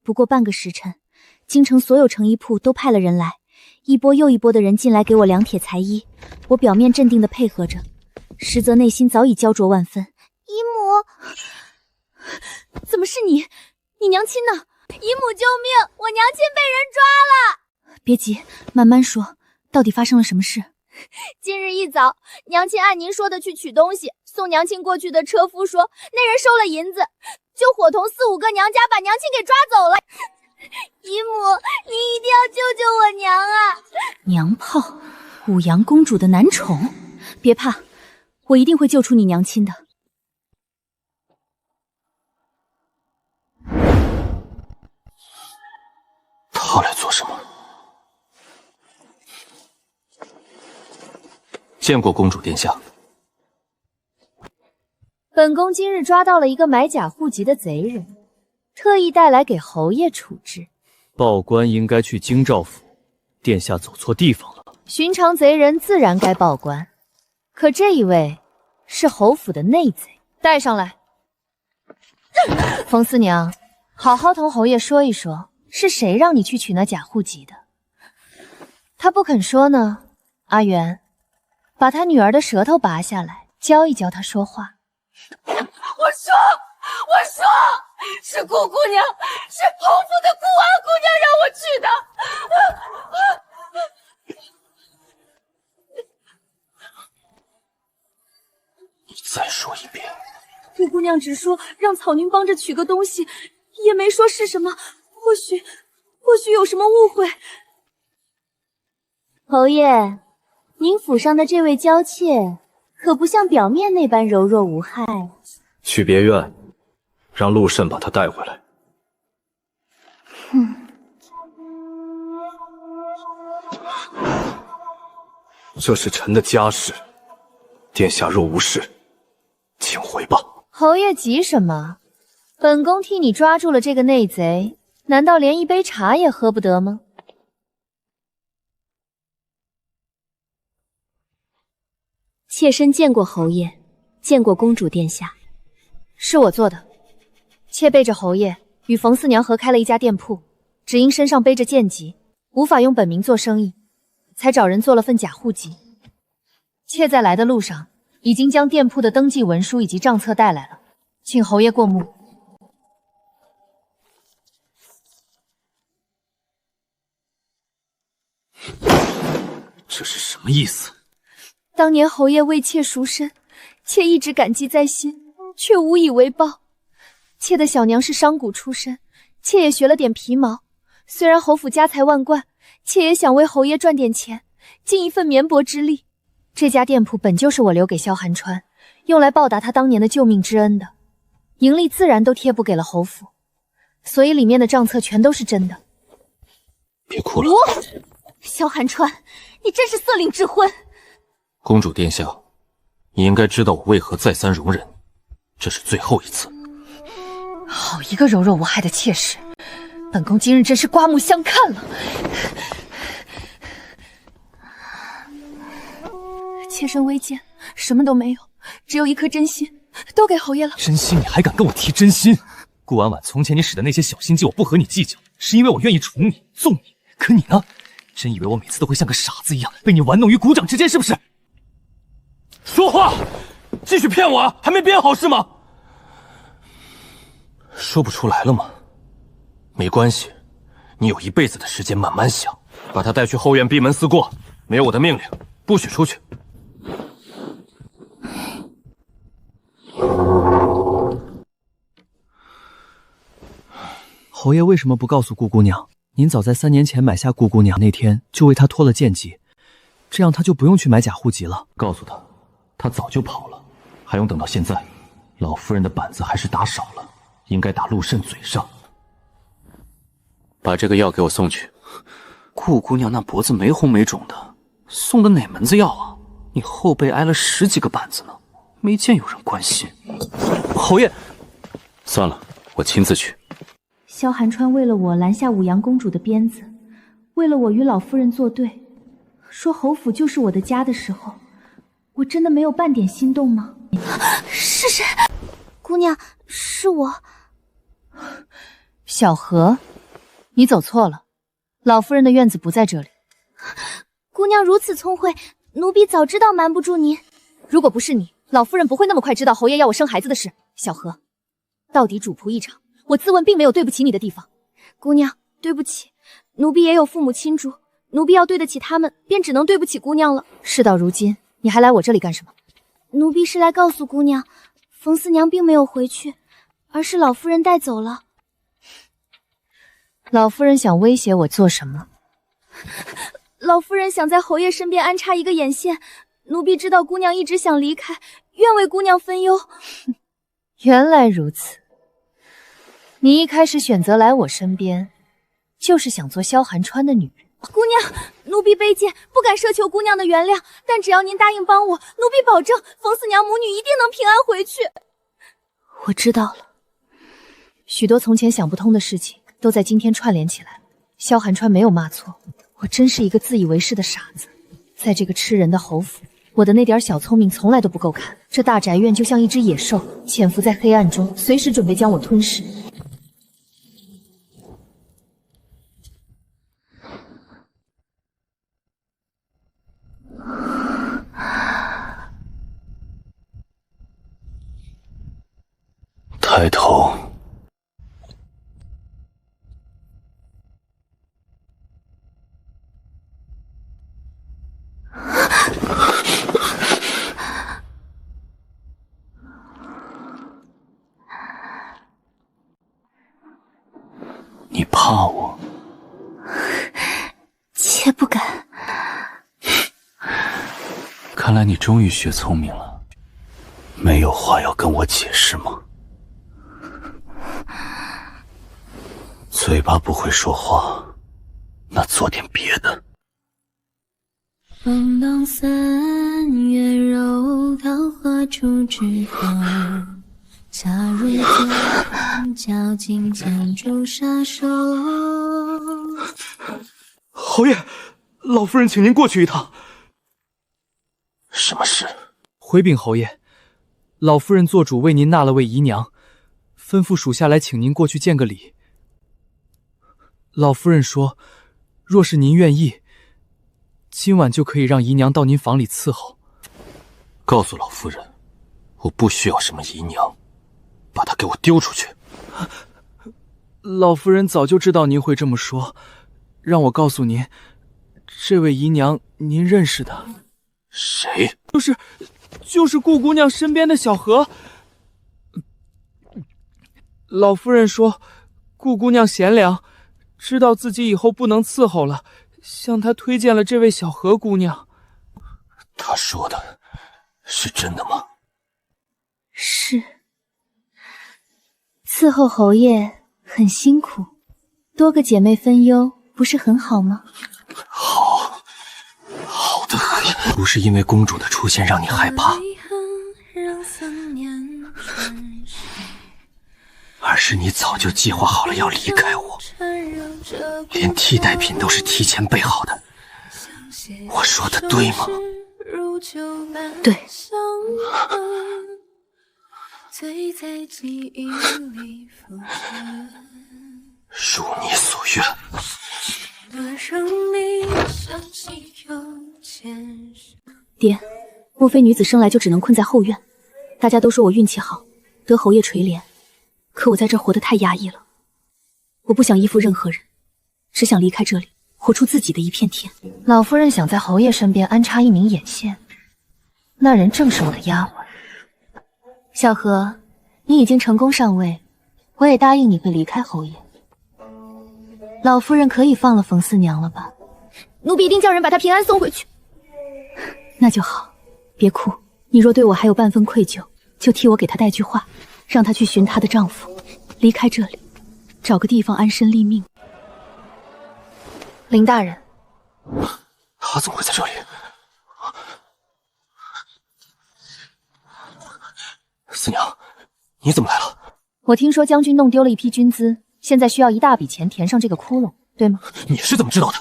不过半个时辰，京城所有成衣铺都派了人来，一波又一波的人进来给我量帖裁衣。我表面镇定地配合着，实则内心早已焦灼万分。姨母，怎么是你？你娘亲呢？姨母救命！我娘亲被人抓了。别急，慢慢说，到底发生了什么事？今日一早，娘亲按您说的去取东西，送娘亲过去的车夫说，那人收了银子，就伙同4、5个娘家把娘亲给抓走了。姨母，您一定要救救我娘啊！娘炮，武阳公主的男宠，别怕，我一定会救出你娘亲的。他来做什么？见过公主殿下。本宫今日抓到了一个买假户籍的贼人，特意带来给侯爷处置。报官应该去京兆府，殿下走错地方了。寻常贼人自然该报官，可这一位是侯府的内贼，带上来。冯四娘，好好同侯爷说一说，是谁让你去取那假户籍的？他不肯说呢。阿元，把他女儿的舌头拔下来，教一教他说话。我说，是顾姑娘，是侯府的顾安姑娘让我去的。你再说一遍。顾姑娘只说让草宁帮着取个东西，也没说是什么，或许有什么误会。侯爷，您府上的这位娇妾，可不像表面那般柔弱无害。去别院，让陆慎把她带回来。这是臣的家事，殿下若无事，请回吧。侯爷急什么？本宫替你抓住了这个内贼，难道连一杯茶也喝不得吗？妾身见过侯爷，见过公主殿下。是我做的。妾背着侯爷与冯四娘合开了一家店铺，只因身上背着贱籍，无法用本名做生意，才找人做了份假户籍。妾在来的路上已经将店铺的登记文书以及账册带来了，请侯爷过目。这是什么意思？当年侯爷为妾赎身，妾一直感激在心，却无以为报。妾的小娘是商贾出身，妾也学了点皮毛。虽然侯府家财万贯，妾也想为侯爷赚点钱，尽一份绵薄之力。这家店铺本就是我留给萧寒川，用来报答他当年的救命之恩的，盈利自然都贴补给了侯府，所以里面的账册全都是真的。别哭了。萧寒川，你真是色令智昏。公主殿下，你应该知道我为何再三容忍，这是最后一次。好一个柔弱无害的妾室，本宫今日真是刮目相看了。妾身微贱，什么都没有，只有一颗真心，都给侯爷了。真心？你还敢跟我提真心？顾婉婉，从前你使的那些小心机，我不和你计较，是因为我愿意宠你、纵你。可你呢？真以为我每次都会像个傻子一样被你玩弄于股掌之间，是不是？说话！继续骗我啊！还没编好是吗？说不出来了吗？没关系，你有一辈子的时间慢慢想。把他带去后院闭门思过，没有我的命令，不许出去。侯爷为什么不告诉顾姑娘？您早在3年前买下顾姑娘那天就为她脱了贱籍，这样她就不用去买假户籍了。告诉她，她早就跑了，还用等到现在？老夫人的板子还是打少了，应该打陆慎嘴上。把这个药给我送去。顾姑娘那脖子没红没肿的，送的哪门子药啊？你后背挨了10几个板子呢，没见有人关心。侯爷，算了，我亲自去。萧寒川为了我拦下武阳公主的鞭子，为了我与老夫人作对，说侯府就是我的家的时候，我真的没有半点心动吗？是谁？姑娘，是我。小何，你走错了，老夫人的院子不在这里。姑娘如此聪慧，奴婢早知道瞒不住您。如果不是你，老夫人不会那么快知道侯爷要我生孩子的事。小何，到底主仆一场，我自问并没有对不起你的地方。姑娘，对不起，奴婢也有父母亲主，奴婢要对得起他们，便只能对不起姑娘了。事到如今，你还来我这里干什么？奴婢是来告诉姑娘，冯四娘并没有回去，而是老夫人带走了。老夫人想威胁我做什么？老夫人想在侯爷身边安插一个眼线，奴婢知道姑娘一直想离开，愿为姑娘分忧。原来如此，你一开始选择来我身边，就是想做萧寒川的女人。姑娘，奴婢卑贱，不敢奢求姑娘的原谅，但只要您答应帮我，奴婢保证冯四娘母女一定能平安回去。我知道了，许多从前想不通的事情都在今天串联起来了。萧寒川没有骂错，我真是一个自以为是的傻子。在这个吃人的侯府，我的那点小聪明从来都不够看。这大宅院就像一只野兽，潜伏在黑暗中，随时准备将我吞噬。抬头，你怕我？妾不敢。看来你终于学聪明了，没有话要跟我解释吗？嘴巴不会说话，那做点别的。风动三月柔，桃花出之后，恰如酒浇尽笺珠杀手。侯爷，老夫人请您过去一趟。什么事？回禀侯爷，老夫人做主为您纳了位姨娘，吩咐属下来请您过去见个礼。老夫人说，若是您愿意，今晚就可以让姨娘到您房里伺候。告诉老夫人，我不需要什么姨娘，把她给我丢出去。老夫人早就知道您会这么说，让我告诉您，这位姨娘您认识的。谁？就是顾姑娘身边的小何。老夫人说，顾姑娘贤良，知道自己以后不能伺候了，向她推荐了这位小何姑娘。她说的是真的吗？是。伺候侯爷很辛苦，多个姐妹分忧，不是很好吗？好的很。不是因为公主的出现让你害怕，而是你早就计划好了要离开我，连替代品都是提前备好的。我说的对吗？对。如你所愿。爹，莫非女子生来就只能困在后院？大家都说我运气好，得侯爷垂怜，可我在这活得太压抑了。我不想依附任何人，只想离开这里，活出自己的一片天。老夫人想在侯爷身边安插一名眼线，那人正是我的丫鬟。小何，你已经成功上位，我也答应你会离开侯爷。老夫人可以放了冯四娘了吧？奴婢一定叫人把她平安送回去。那就好，别哭。你若对我还有半分愧疚，就替我给她带句话，让她去寻她的丈夫，离开这里，找个地方安身立命。林大人，他怎么会在这里？四娘，你怎么来了？我听说将军弄丢了一批军资，现在需要一大笔钱填上这个窟窿，对吗？你是怎么知道的？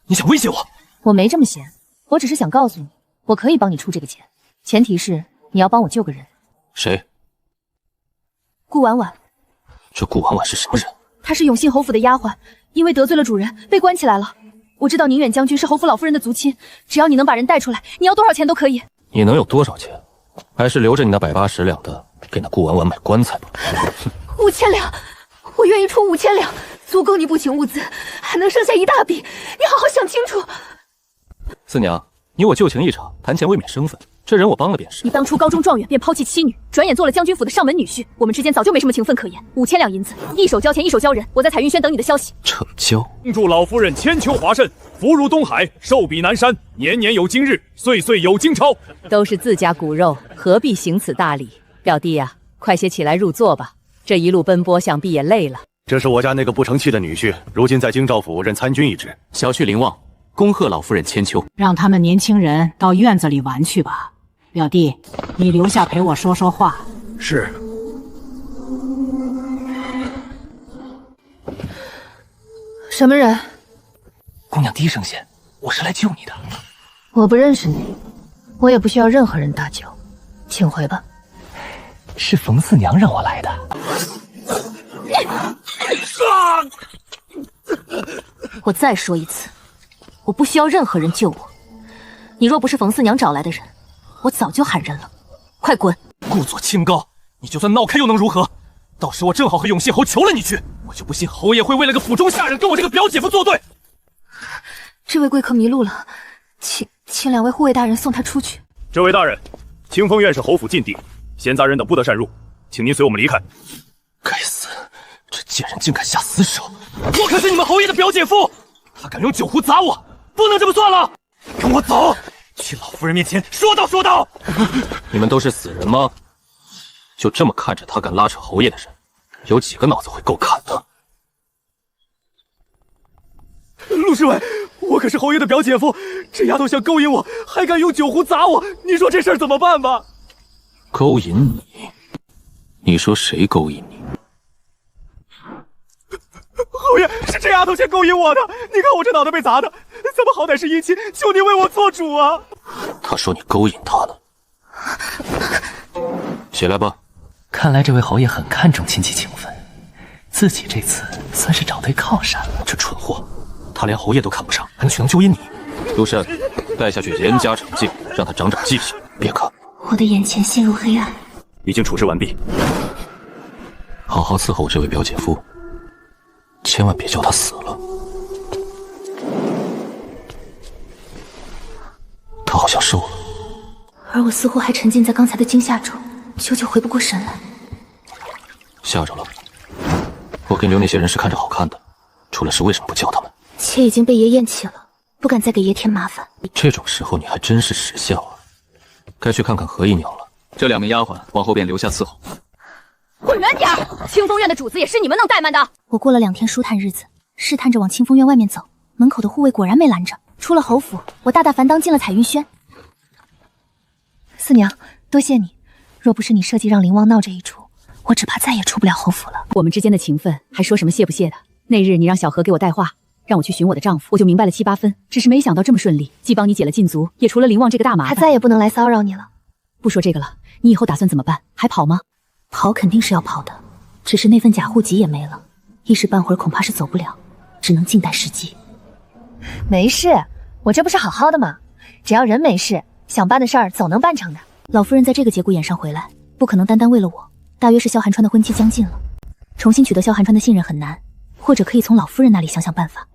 你想威胁我？我没这么闲，我只是想告诉你，我可以帮你出这个钱，前提是你要帮我救个人。谁？顾婉婉。这顾婉婉是什么人？她是永信侯府的丫鬟，因为得罪了主人，被关起来了。我知道宁远将军是侯府老夫人的族亲，只要你能把人带出来，你要多少钱都可以。你能有多少钱？还是留着你那180两的，给那顾婉婉买棺材吧。5000两，我愿意出5000两，足够你不请物资，还能剩下一大笔。你好好想清楚。四娘，你我旧情一场，谈钱未免生分。这人我帮了便是。你当初高中状元便抛弃妻女，转眼做了将军府的上门女婿，我们之间早就没什么情分可言。5000两银子，一手交钱一手交人，我在彩云轩等你的消息。成交。祝老夫人千秋华盛，福如东海，寿比南山，年年有今日，岁岁有今朝。都是自家骨肉，何必行此大礼？表弟呀，快些起来入座吧。这一路奔波，想必也累了。这是我家那个不成器的女婿，如今在京兆府任参军一职。小婿林望，恭贺老夫人千秋。让他们年轻人到院子里玩去吧。表弟，你留下陪我说说话。是。什么人？姑娘低声些，我是来救你的。我不认识你，我也不需要任何人搭救，请回吧。是冯四娘让我来的。我再说一次，我不需要任何人救我。你若不是冯四娘找来的人，我早就喊人了。快滚！故作清高，你就算闹开又能如何？到时我正好和永信侯求了你去，我就不信侯爷会为了个府中下人跟我这个表姐夫作对。这位贵客迷路了，请两位护卫大人送他出去。这位大人，清风院是侯府禁地，闲杂人等不得擅入，请您随我们离开。该死，这贱人竟敢下死手！我可是你们侯爷的表姐夫，他敢用酒壶砸我，不能这么算了！跟我走，去老夫人面前说道说道。你们都是死人吗？就这么看着他敢拉扯侯爷的人，有几个脑子会够砍的？陆侍卫，我可是侯爷的表姐夫，这丫头想勾引我，还敢用酒壶砸我，你说这事儿怎么办吧？勾引你？你说谁勾引你？侯爷，是这丫头先勾引我的，你看我这脑袋被砸的，咱们好歹是姻亲，求你为我做主啊！他说你勾引他呢。起来吧。看来这位侯爷很看重亲戚情分，自己这次算是找对靠山了。这蠢货，他连侯爷都看不上，还能勾引你？陆慎，带下去严加惩戒，让他长长记性。别看我的眼前陷入黑暗。已经处置完毕。好好伺候我这位表姐夫，千万别叫他死了。他好像瘦了，而我似乎还沉浸在刚才的惊吓中，久久回不过神来。吓着了。我给你留那些人是看着好看的，出了事为什么不叫他们？妾已经被爷厌弃了，不敢再给爷添麻烦。这种时候你还真是识相啊！该去看看何姨娘了。这2名丫鬟往后便留下伺候。滚远点！清风院的主子也是你们能怠慢的。我过了2天舒坦日子，试探着往清风院外面走，门口的护卫果然没拦着。出了侯府，我大大凡当进了彩云轩。四娘，多谢你，若不是你设计让林汪闹这一出，我只怕再也出不了侯府了。我们之间的情分，还说什么谢不谢的？那日你让小何给我带话，让我去寻我的丈夫，我就明白了7、8分。只是没想到这么顺利，既帮你解了禁足，也除了林旺这个大麻烦。他再也不能来骚扰你了。不说这个了，你以后打算怎么办？还跑吗？跑肯定是要跑的，只是那份假户籍也没了，一时半会儿恐怕是走不了，只能静待时机。没事，我这不是好好的吗？只要人没事，想办的事儿总能办成的。老夫人在这个节骨眼上回来，不可能单单为了我。大约是萧寒川的婚期将近了，重新取得萧寒川的信任很难，或者可以从老夫人那里想想办法。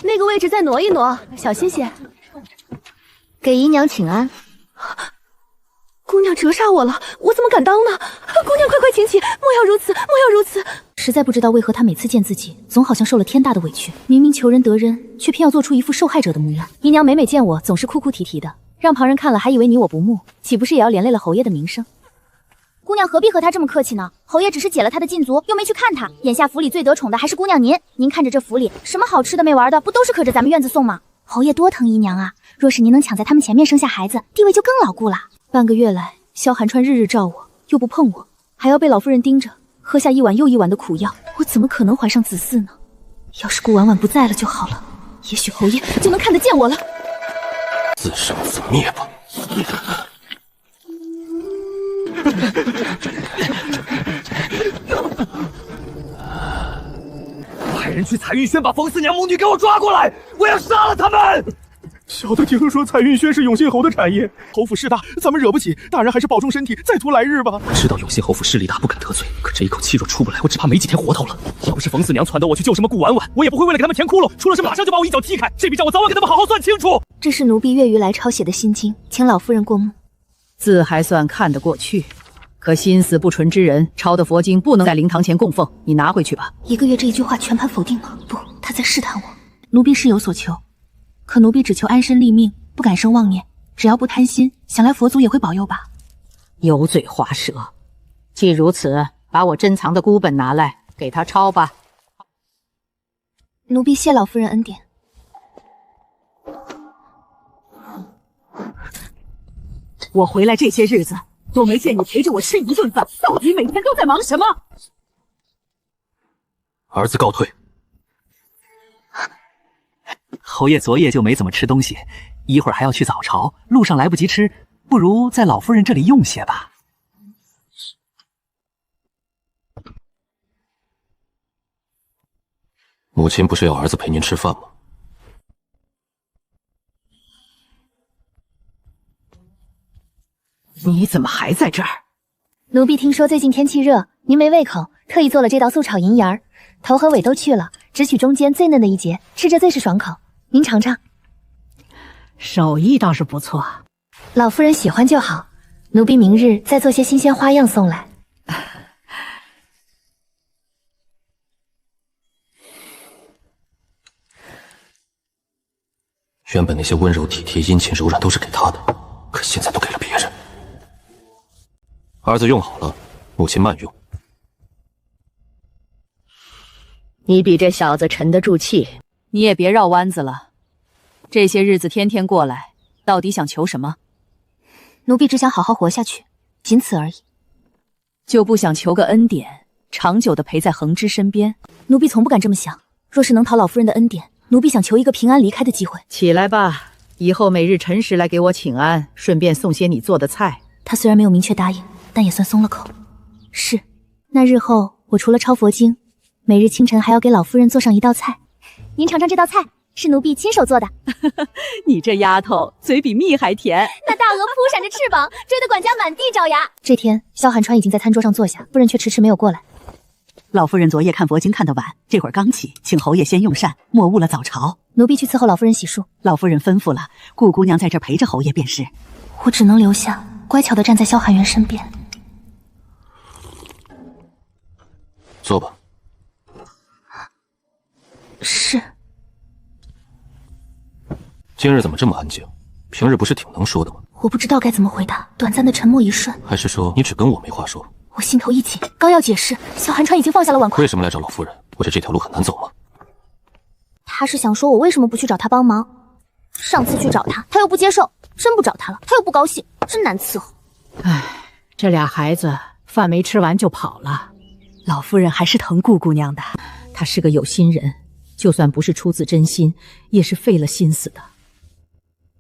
那个位置再挪一挪，小心些。给姨娘请安。姑娘折煞我了，我怎么敢当呢？姑娘快快请起，莫要如此，莫要如此。实在不知道为何她每次见自己，总好像受了天大的委屈。明明求人得人，却偏要做出一副受害者的模样。姨娘每每见我，总是哭哭啼啼的，让旁人看了还以为你我不睦，岂不是也要连累了侯爷的名声？姑娘何必和他这么客气呢？侯爷只是解了他的禁足，又没去看他。眼下府里最得宠的还是姑娘您，您看着这府里什么好吃的没玩的，不都是可着咱们院子送吗？侯爷多疼姨娘啊！若是您能抢在他们前面生下孩子，地位就更牢固了。半个月来，萧寒川日日照我，又不碰我，还要被老夫人盯着，喝下一碗又一碗的苦药，我怎么可能怀上子嗣呢？要是顾婉婉不在了就好了，也许侯爷就能看得见我了。自生自灭吧。派人去彩云轩把冯四娘母女给我抓过来，我要杀了他们！小的听说彩云轩是永信侯的产业，侯府势大，咱们惹不起。大人还是保重身体，再图来日吧。我知道永信侯府势力大，不敢得罪，可这一口气若出不来，我只怕没几天活头了。要不是冯四娘撺掇我去救什么顾婉婉，我也不会为了给他们填窟窿，出了事马上就把我一脚踢开。这笔账我早晚给他们好好算清楚。这是奴婢月余来抄写的心经，请老夫人过目。字还算看得过去，可心思不纯之人抄的佛经不能在灵堂前供奉，你拿回去吧。1个月这一句话全盘否定了。不，他在试探我。奴婢是有所求，可奴婢只求安身立命，不敢生妄念。只要不贪心，想来佛祖也会保佑吧。油嘴滑舌，既如此，把我珍藏的孤本拿来，给他抄吧。奴婢谢老夫人恩典。我回来这些日子都没见你陪着我吃一顿饭，到底每天都在忙什么？儿子告退。侯爷昨夜就没怎么吃东西，一会儿还要去早朝，路上来不及吃，不如在老夫人这里用些吧。母亲不是要儿子陪您吃饭吗？你怎么还在这儿？奴婢听说最近天气热，您没胃口，特意做了这道素炒银芽儿，头和尾都去了，只取中间最嫩的一节，吃着最是爽口。您尝尝。手艺倒是不错，老夫人喜欢就好，奴婢明日再做些新鲜花样送来。原本那些温柔体贴、殷勤柔软都是给他的，可现在都给了别人。儿子用好了，母亲慢用。你比这小子沉得住气，你也别绕弯子了。这些日子天天过来，到底想求什么？奴婢只想好好活下去，仅此而已。就不想求个恩典，长久的陪在恒之身边？奴婢从不敢这么想。若是能讨老夫人的恩典，奴婢想求一个平安离开的机会。起来吧，以后每日辰时来给我请安，顺便送些你做的菜。他虽然没有明确答应，但也算松了口。是，那日后我除了抄佛经，每日清晨还要给老夫人做上一道菜。您尝尝这道菜，是奴婢亲手做的。你这丫头嘴比蜜还甜。那大鹅扑闪着翅膀，追得管家满地找牙。这天，萧寒川已经在餐桌上坐下，夫人却迟迟没有过来。老夫人昨夜看佛经看得晚，这会儿刚起，请侯爷先用膳，莫误了早朝。奴婢去伺候老夫人洗漱。老夫人吩咐了，顾姑娘在这陪着侯爷便是。我只能留下，乖巧的站在萧寒源身边。坐吧。是。今日怎么这么安静？平日不是挺能说的吗？我不知道该怎么回答，短暂的沉默一瞬。还是说你只跟我没话说？我心头一紧，刚要解释，萧寒川已经放下了碗筷。为什么来找老夫人？我这条路很难走吗？他是想说我为什么不去找他帮忙？上次去找他，他又不接受；真不找他了，他又不高兴，真难伺候。唉，这俩孩子饭没吃完就跑了。老夫人还是疼顾姑娘的，她是个有心人，就算不是出自真心，也是费了心思的。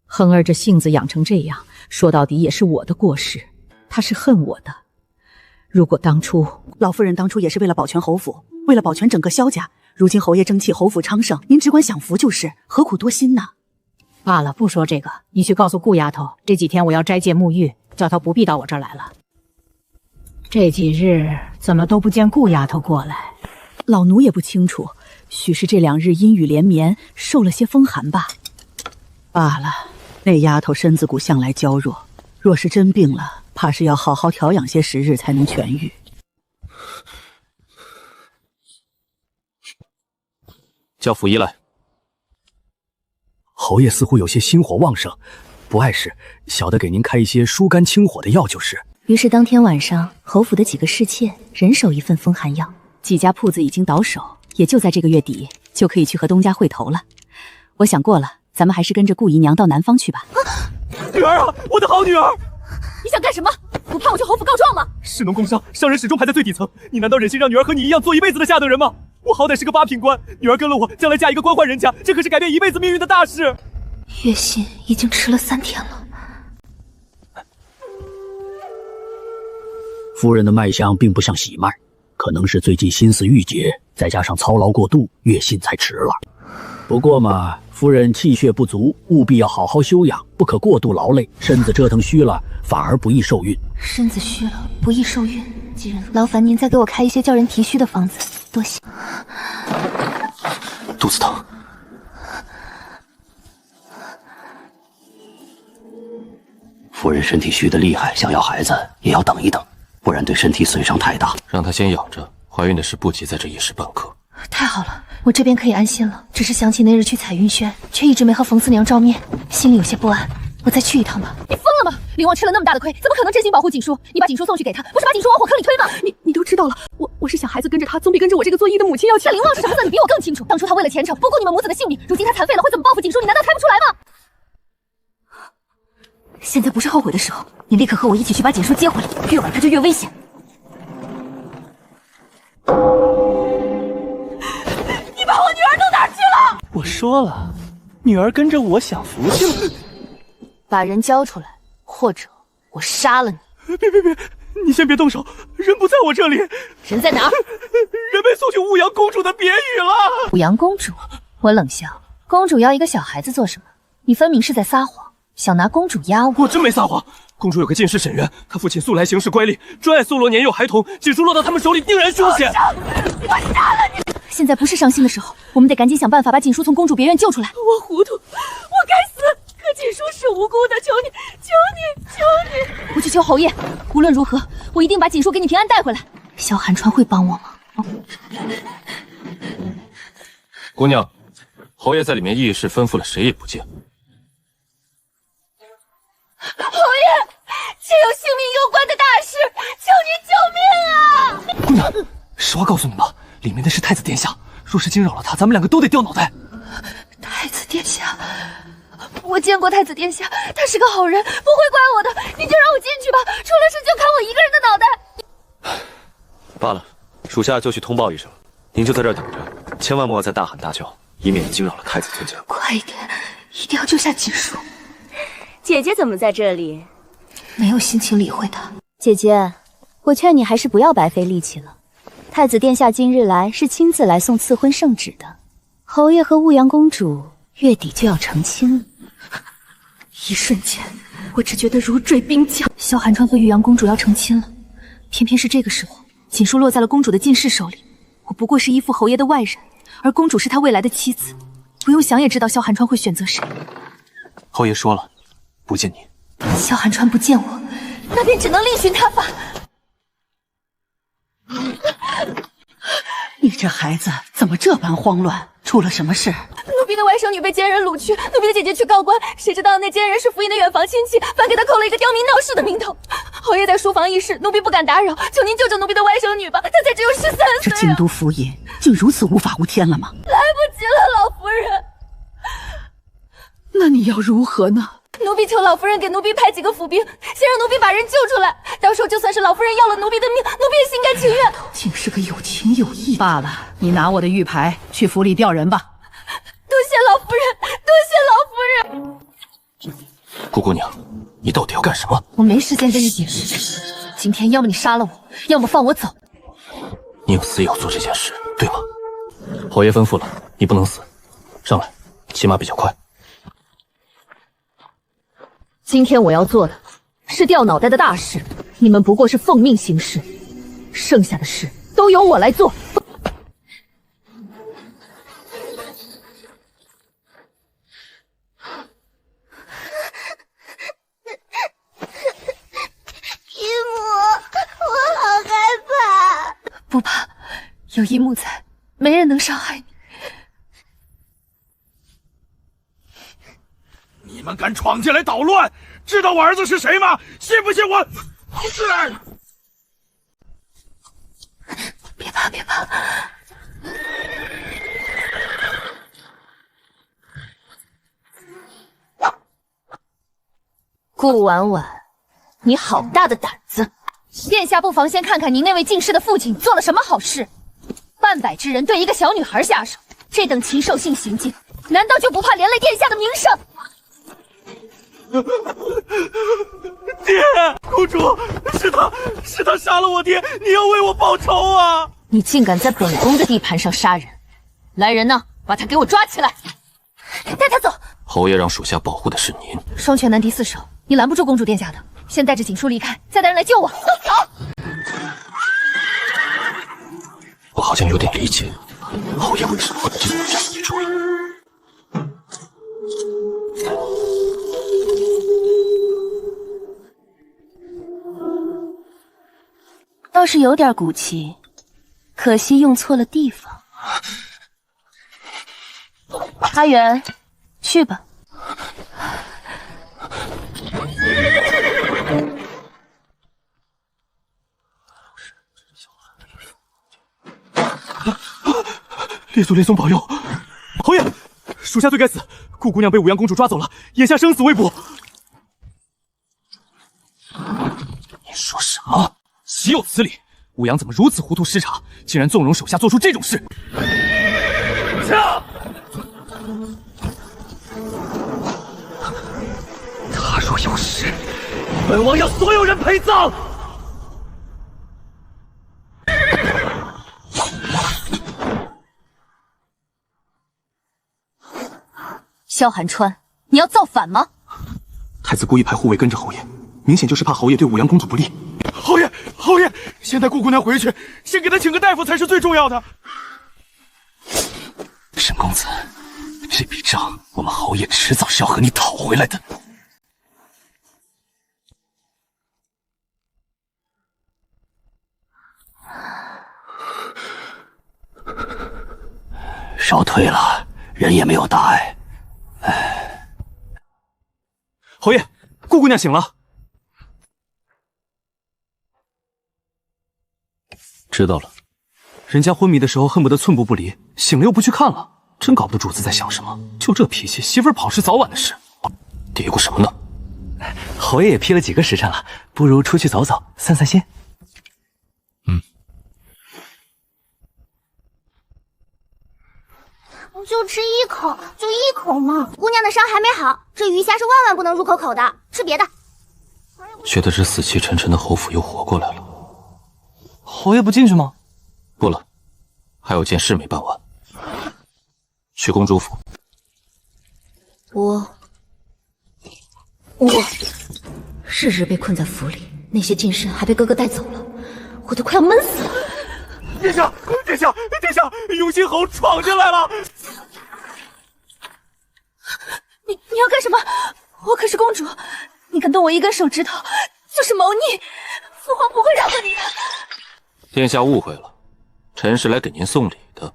亨儿这性子养成这样，说到底也是我的过失，她是恨我的。如果当初老夫人当初也是为了保全侯府，为了保全整个萧家，如今侯爷争气，侯府昌盛，您只管享福就是，何苦多心呢？罢了，不说这个，你去告诉顾丫头，这几天我要斋戒沐浴，叫她不必到我这儿来了。这几日怎么都不见顾丫头过来？老奴也不清楚，许是这2日阴雨连绵，受了些风寒吧。罢了，那丫头身子骨向来娇弱，若是真病了，怕是要好好调养些时日才能痊愈。叫府医来。侯爷似乎有些心火旺盛，不碍事，小的给您开一些疏肝清火的药就是。于是当天晚上，侯府的几个侍妾人手一份风寒药，几家铺子已经倒手，也就在这个月底就可以去和东家会头了。我想过了，咱们还是跟着顾姨娘到南方去吧。女儿啊，我的好女儿！你想干什么？不怕我去侯府告状吗？士农工商，商人始终排在最底层，你难道忍心让女儿和你一样做一辈子的下等人吗？我好歹是个8品官，女儿跟了我，将来嫁一个官宦人家，这可是改变一辈子命运的大事。月信已经迟了3天了。夫人的脉象并不像喜脉，可能是最近心思郁结，再加上操劳过度，月信才迟了。不过嘛，夫人气血不足，务必要好好休养，不可过度劳累，身子折腾虚了，反而不易受孕。身子虚了，不易受孕。既然劳烦您再给我开一些叫人提虚的方子，多谢。肚子疼。夫人身体虚得厉害，想要孩子也要等一等，不然对身体损伤太大。让她先养着，怀孕的事不急在这一时半刻。太好了，我这边可以安心了。只是想起那日去彩云轩，却一直没和冯四娘照面，心里有些不安。我再去一趟吧。你疯了吗？林旺吃了那么大的亏，怎么可能真心保护锦书？你把锦书送去给他，不是把锦书往火坑里推吗？你都知道了，我是想孩子跟着他，总比跟着我这个做医的母亲要强。那林旺是什么色，你比我更清楚。当初他为了前程，不顾你们母子的性命，如今他残废了，会怎么报复锦书？你难道猜不出来吗？现在不是后悔的时候，你立刻和我一起去把锦书接回来，越晚他就越危险。你把我女儿弄哪儿去了？我说了，女儿跟着我享福去了。把人交出来，或者我杀了你。别，你先别动手，人不在我这里。人在哪儿？人被送去雾阳公主的别宇了。雾阳公主？我冷笑，公主要一个小孩子做什么？你分明是在撒谎，想拿公主压我。我真没撒谎。公主有个近侍沈渊，他父亲素来行事乖戾，专爱搜罗年幼孩童，锦书落到他们手里，定然凶险。我杀了你！现在不是伤心的时候，我们得赶紧想办法把锦书从公主别院救出来。我糊涂，我该死。可锦书是无辜的，求你！我去求侯爷，无论如何，我一定把锦书给你平安带回来。萧寒川会帮我吗？姑娘，侯爷在里面议事，吩咐了谁也不见。侯爷，这有性命攸关的大事，求你救命啊！姑娘，实话告诉你吧，里面的是太子殿下，若是惊扰了他，咱们2个都得掉脑袋。太子殿下，我见过太子殿下，他是个好人，不会怪我的。你就让我进去吧，出了事就砍我一个人的脑袋。罢了，属下就去通报一声，您就在这儿等着，千万莫要再大喊大叫，以免惊扰了太子尊驾。快一点，一定要救下锦书。姐姐怎么在这里？没有心情理会他。姐姐，我劝你还是不要白费力气了。太子殿下今日来是亲自来送赐婚圣旨的，侯爷和雾阳公主月底就要成亲了。一瞬间，我只觉得如坠冰窖。萧寒川和玉阳公主要成亲了，偏偏是这个时候，锦书落在了公主的近侍手里。我不过是依附侯爷的外人，而公主是他未来的妻子，不用想也知道萧寒川会选择谁。侯爷说了，不见你。萧寒川不见我，那便只能另寻他法。你这孩子怎么这般慌乱？出了什么事？奴婢的外甥女被奸人掳去，奴婢的姐姐去告官，谁知道那奸人是府尹的远房亲戚，反给他扣了一个刁民闹事的名头。侯爷在书房议事，奴婢不敢打扰，求您救救奴婢的外甥女吧，她才只有13岁这京都府尹竟如此无法无天了吗？来不及了，老夫人。那你要如何呢？奴婢求老夫人给奴婢派几个府兵，先让奴婢把人救出来。到时候就算是老夫人要了奴婢的命，奴婢也心甘情愿。竟是个有情有义。罢了，你拿我的玉牌去府里调人吧。多谢老夫人，多谢老夫人。顾姑娘，你到底要干什么？我没时间跟你解释。今天要么你杀了我，要么放我走。你有死也要做这件事，对吗？侯爷吩咐了，你不能死。上来，骑马比较快。今天我要做的是掉脑袋的大事，你们不过是奉命行事，剩下的事都由我来做。姨母，我好害怕。不怕，有姨母在，没人能伤害你。你们敢闯进来捣乱，知道我儿子是谁吗？信不信我？别怕，别怕。顾婉婉，你好大的胆子！殿下不妨先看看您那位近侍的父亲做了什么好事。半百之人对一个小女孩下手，这等禽兽性行径，难道就不怕连累殿下的名声？爹，公主，是他杀了我爹，你要为我报仇啊！你竟敢在本宫的地盘上杀人！来人呐，把他给我抓起来，带他走。侯爷让属下保护的是您，双拳难敌四手，你拦不住公主殿下的。先带着锦书离开，再带人来救我。走！我好像有点理解侯爷为什么会这么善意处理。倒是有点骨气，可惜用错了地方。阿元，去吧。列祖列宗保佑！侯爷，属下罪该死，顾姑娘被武阳公主抓走了，眼下生死未卜。你说什么？岂有此理！武阳怎么如此糊涂失察，竟然纵容手下做出这种事？驾！他若有事，本王要所有人陪葬。萧寒川，你要造反吗？太子故意派护卫跟着侯爷，明显就是怕侯爷对武阳公主不利。侯爷，先带顾姑娘回去，先给她请个大夫才是最重要的。沈公子，这笔账我们侯爷迟早是要和你讨回来的。烧退了，人也没有大碍。侯爷，顾姑娘醒了。知道了。人家昏迷的时候恨不得寸步不离，醒了又不去看了，真搞不得主子在想什么。就这脾气，媳妇儿跑是早晚的事。嘀咕什么呢？侯爷也批了几个时辰了，不如出去走走，散散心。就吃一口，就一口嘛。姑娘的伤还没好，这鱼虾是万万不能入口的，吃别的。觉得这死气沉沉的侯府又活过来了。侯爷不进去吗？不了，还有件事没办完。去公主府。我日日被困在府里，那些近身还被哥哥带走了，我都快要闷死了。殿下，永兴侯闯进来了！你要干什么？我可是公主，你敢动我一根手指头，就是谋逆，父皇不会饶过你的。殿下误会了，臣是来给您送礼的。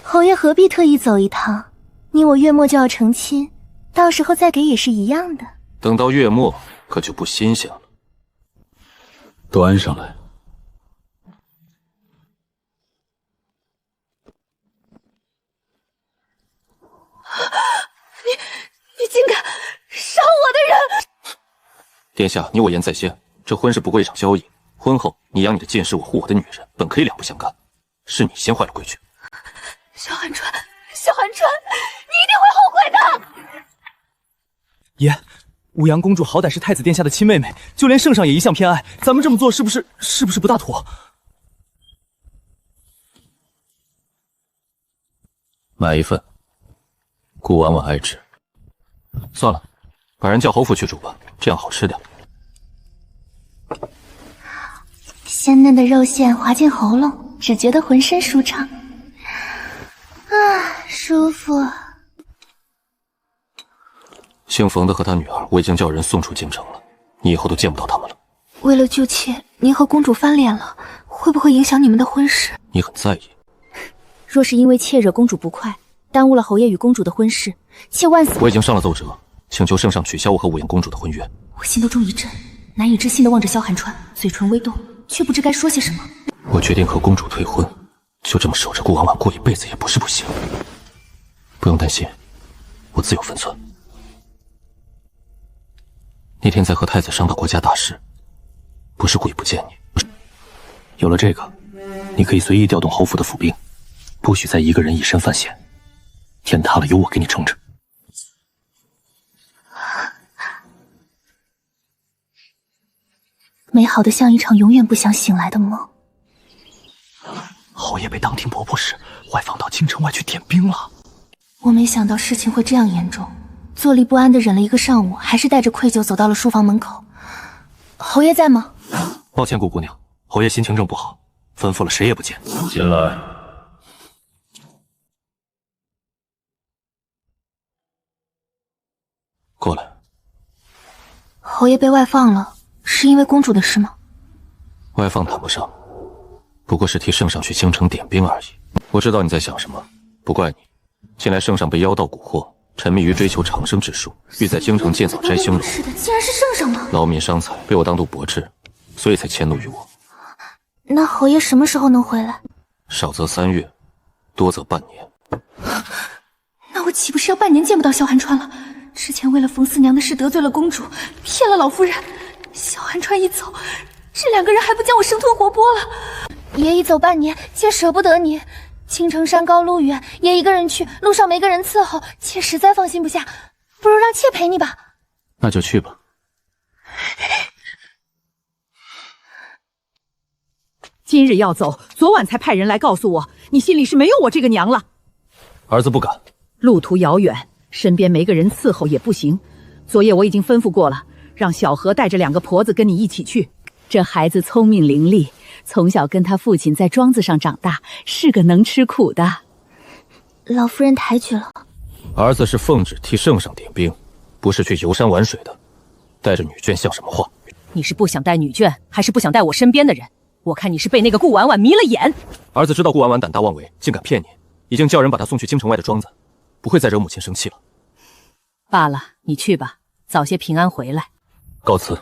侯爷何必特意走一趟？你我月末就要成亲，到时候再给也是一样的。等到月末可就不新鲜了。端上来。你竟敢杀我的人！殿下，你我言在先，这婚事不过一场交易，婚后你养你的剑士，我护我的女人，本可以两不相干。是你先坏了规矩。萧寒川，你一定会后悔的。爷，武阳公主好歹是太子殿下的亲妹妹，就连圣上也一向偏爱，咱们这么做是不是不大妥？买一份，顾婉婉爱吃。算了，把人叫侯府去煮吧，这样好吃点。鲜嫩的肉馅滑进喉咙，只觉得浑身舒畅。舒服。姓冯的和他女儿，我已经叫人送出京城了，你以后都见不到他们了。为了救妾，您和公主翻脸了，会不会影响你们的婚事？你很在意。若是因为妾惹公主不快，耽误了侯爷与公主的婚事，妾万死。我已经上了奏折，请求圣上取消我和武阳公主的婚约。我心都中一震，难以置信地望着萧寒川，嘴唇微动，却不知该说些什么。我决定和公主退婚，就这么守着顾婉婉过一辈子也不是不行。不用担心，我自有分寸。那天在和太子商讨国家大事，不是故意不见你。有了这个，你可以随意调动侯府的府兵，不许再一个人以身犯险。天塌了，有我给你撑着。美好的像一场永远不想醒来的梦。侯爷被当庭婆婆时外放到京城外去点兵了。我没想到事情会这样严重，坐立不安地忍了一个上午，还是带着愧疚走到了书房门口。侯爷在吗？抱歉，顾姑娘，侯爷心情正不好，吩咐了谁也不见。进来。过来。侯爷被外放了，是因为公主的事吗？外放谈不上，不过是替圣上去京城点兵而已。我知道你在想什么，不怪你。近来圣上被妖道蛊惑，沉迷于追求长生之术，欲在京城建造摘星楼。是的，竟然是圣上吗？劳民伤财，被我当度驳斥，所以才迁怒于我。那侯爷什么时候能回来？少则3月，多则半年。那我岂不是要半年见不到萧寒川了？之前为了冯四娘的事得罪了公主，骗了老夫人，萧寒川一走，这2个人还不将我生吞活剥了？爷一走半年，妾舍不得你。京城山高路远，爷一个人去，路上没个人伺候，妾实在放心不下，不如让妾陪你吧。那就去吧。今日要走，昨晚才派人来告诉我，你心里是没有我这个娘了。儿子不敢。路途遥远，身边没个人伺候也不行。昨夜我已经吩咐过了，让小何带着2个婆子跟你一起去。这孩子聪明伶俐，从小跟他父亲在庄子上长大，是个能吃苦的。老夫人抬举了。儿子是奉旨替圣上点兵，不是去游山玩水的。带着女眷像什么话？你是不想带女眷，还是不想带我身边的人？我看你是被那个顾婉婉迷了眼。儿子知道顾婉婉胆大妄为，竟敢骗你，已经叫人把她送去京城外的庄子，不会再惹母亲生气了。罢了，你去吧，早些平安回来。告辞。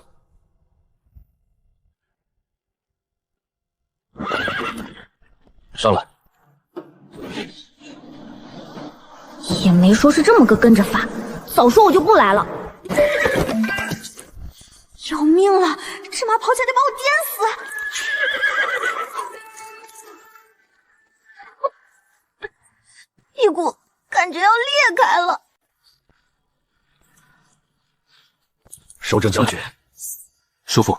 上来。也没说是这么个跟着法，早说我就不来了。要命了，这马跑起来得把我颠死！屁股感觉要裂开了。收正将军，叔父。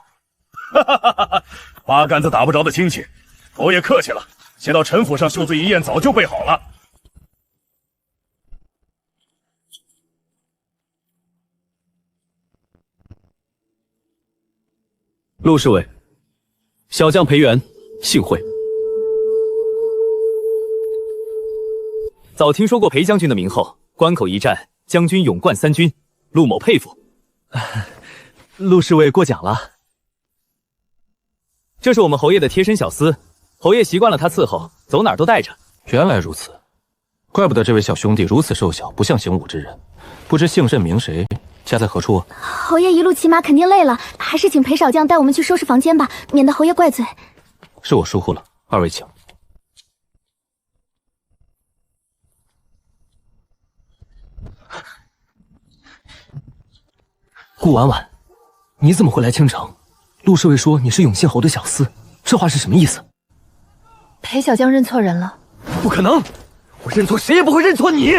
八竿子打不着的亲戚，侯爷客气了。先到陈府上绣罪一宴，早就备好了。陆侍卫，小将裴元，幸会。早听说过裴将军的名号，关口一战，将军勇冠3军，陆某佩服。陆侍卫过奖了。这是我们侯爷的贴身小厮，侯爷习惯了他伺候，走哪儿都带着。原来如此，怪不得这位小兄弟如此瘦小，不像行武之人。不知姓甚名谁，家在何处？侯爷一路骑马肯定累了，还是请裴少将带我们去收拾房间吧，免得侯爷怪罪。是我疏忽了，二位请。顾婉婉，你怎么会来京城？陆侍卫说你是永信侯的小厮，这话是什么意思？裴小将认错人了。不可能，我认错谁也不会认错你。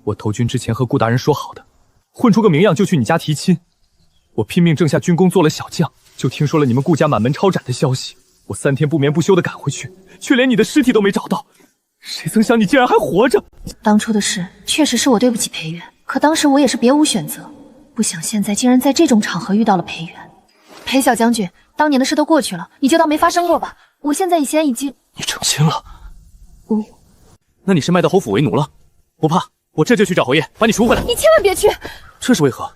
我投军之前和顾大人说好的，混出个名样就去你家提亲。我拼命挣下军功，做了小将，就听说了你们顾家满门抄斩的消息。我3天不眠不休地赶回去，却连你的尸体都没找到。谁曾想你竟然还活着！当初的事确实是我对不起裴元，可当时我也是别无选择。不想现在竟然在这种场合遇到了裴元。裴小将军，当年的事都过去了，你就当没发生过吧。我现在以前已经……你成亲了？那你是卖到侯府为奴了？不怕，我这就去找侯爷，把你赎回来。你千万别去！这是为何？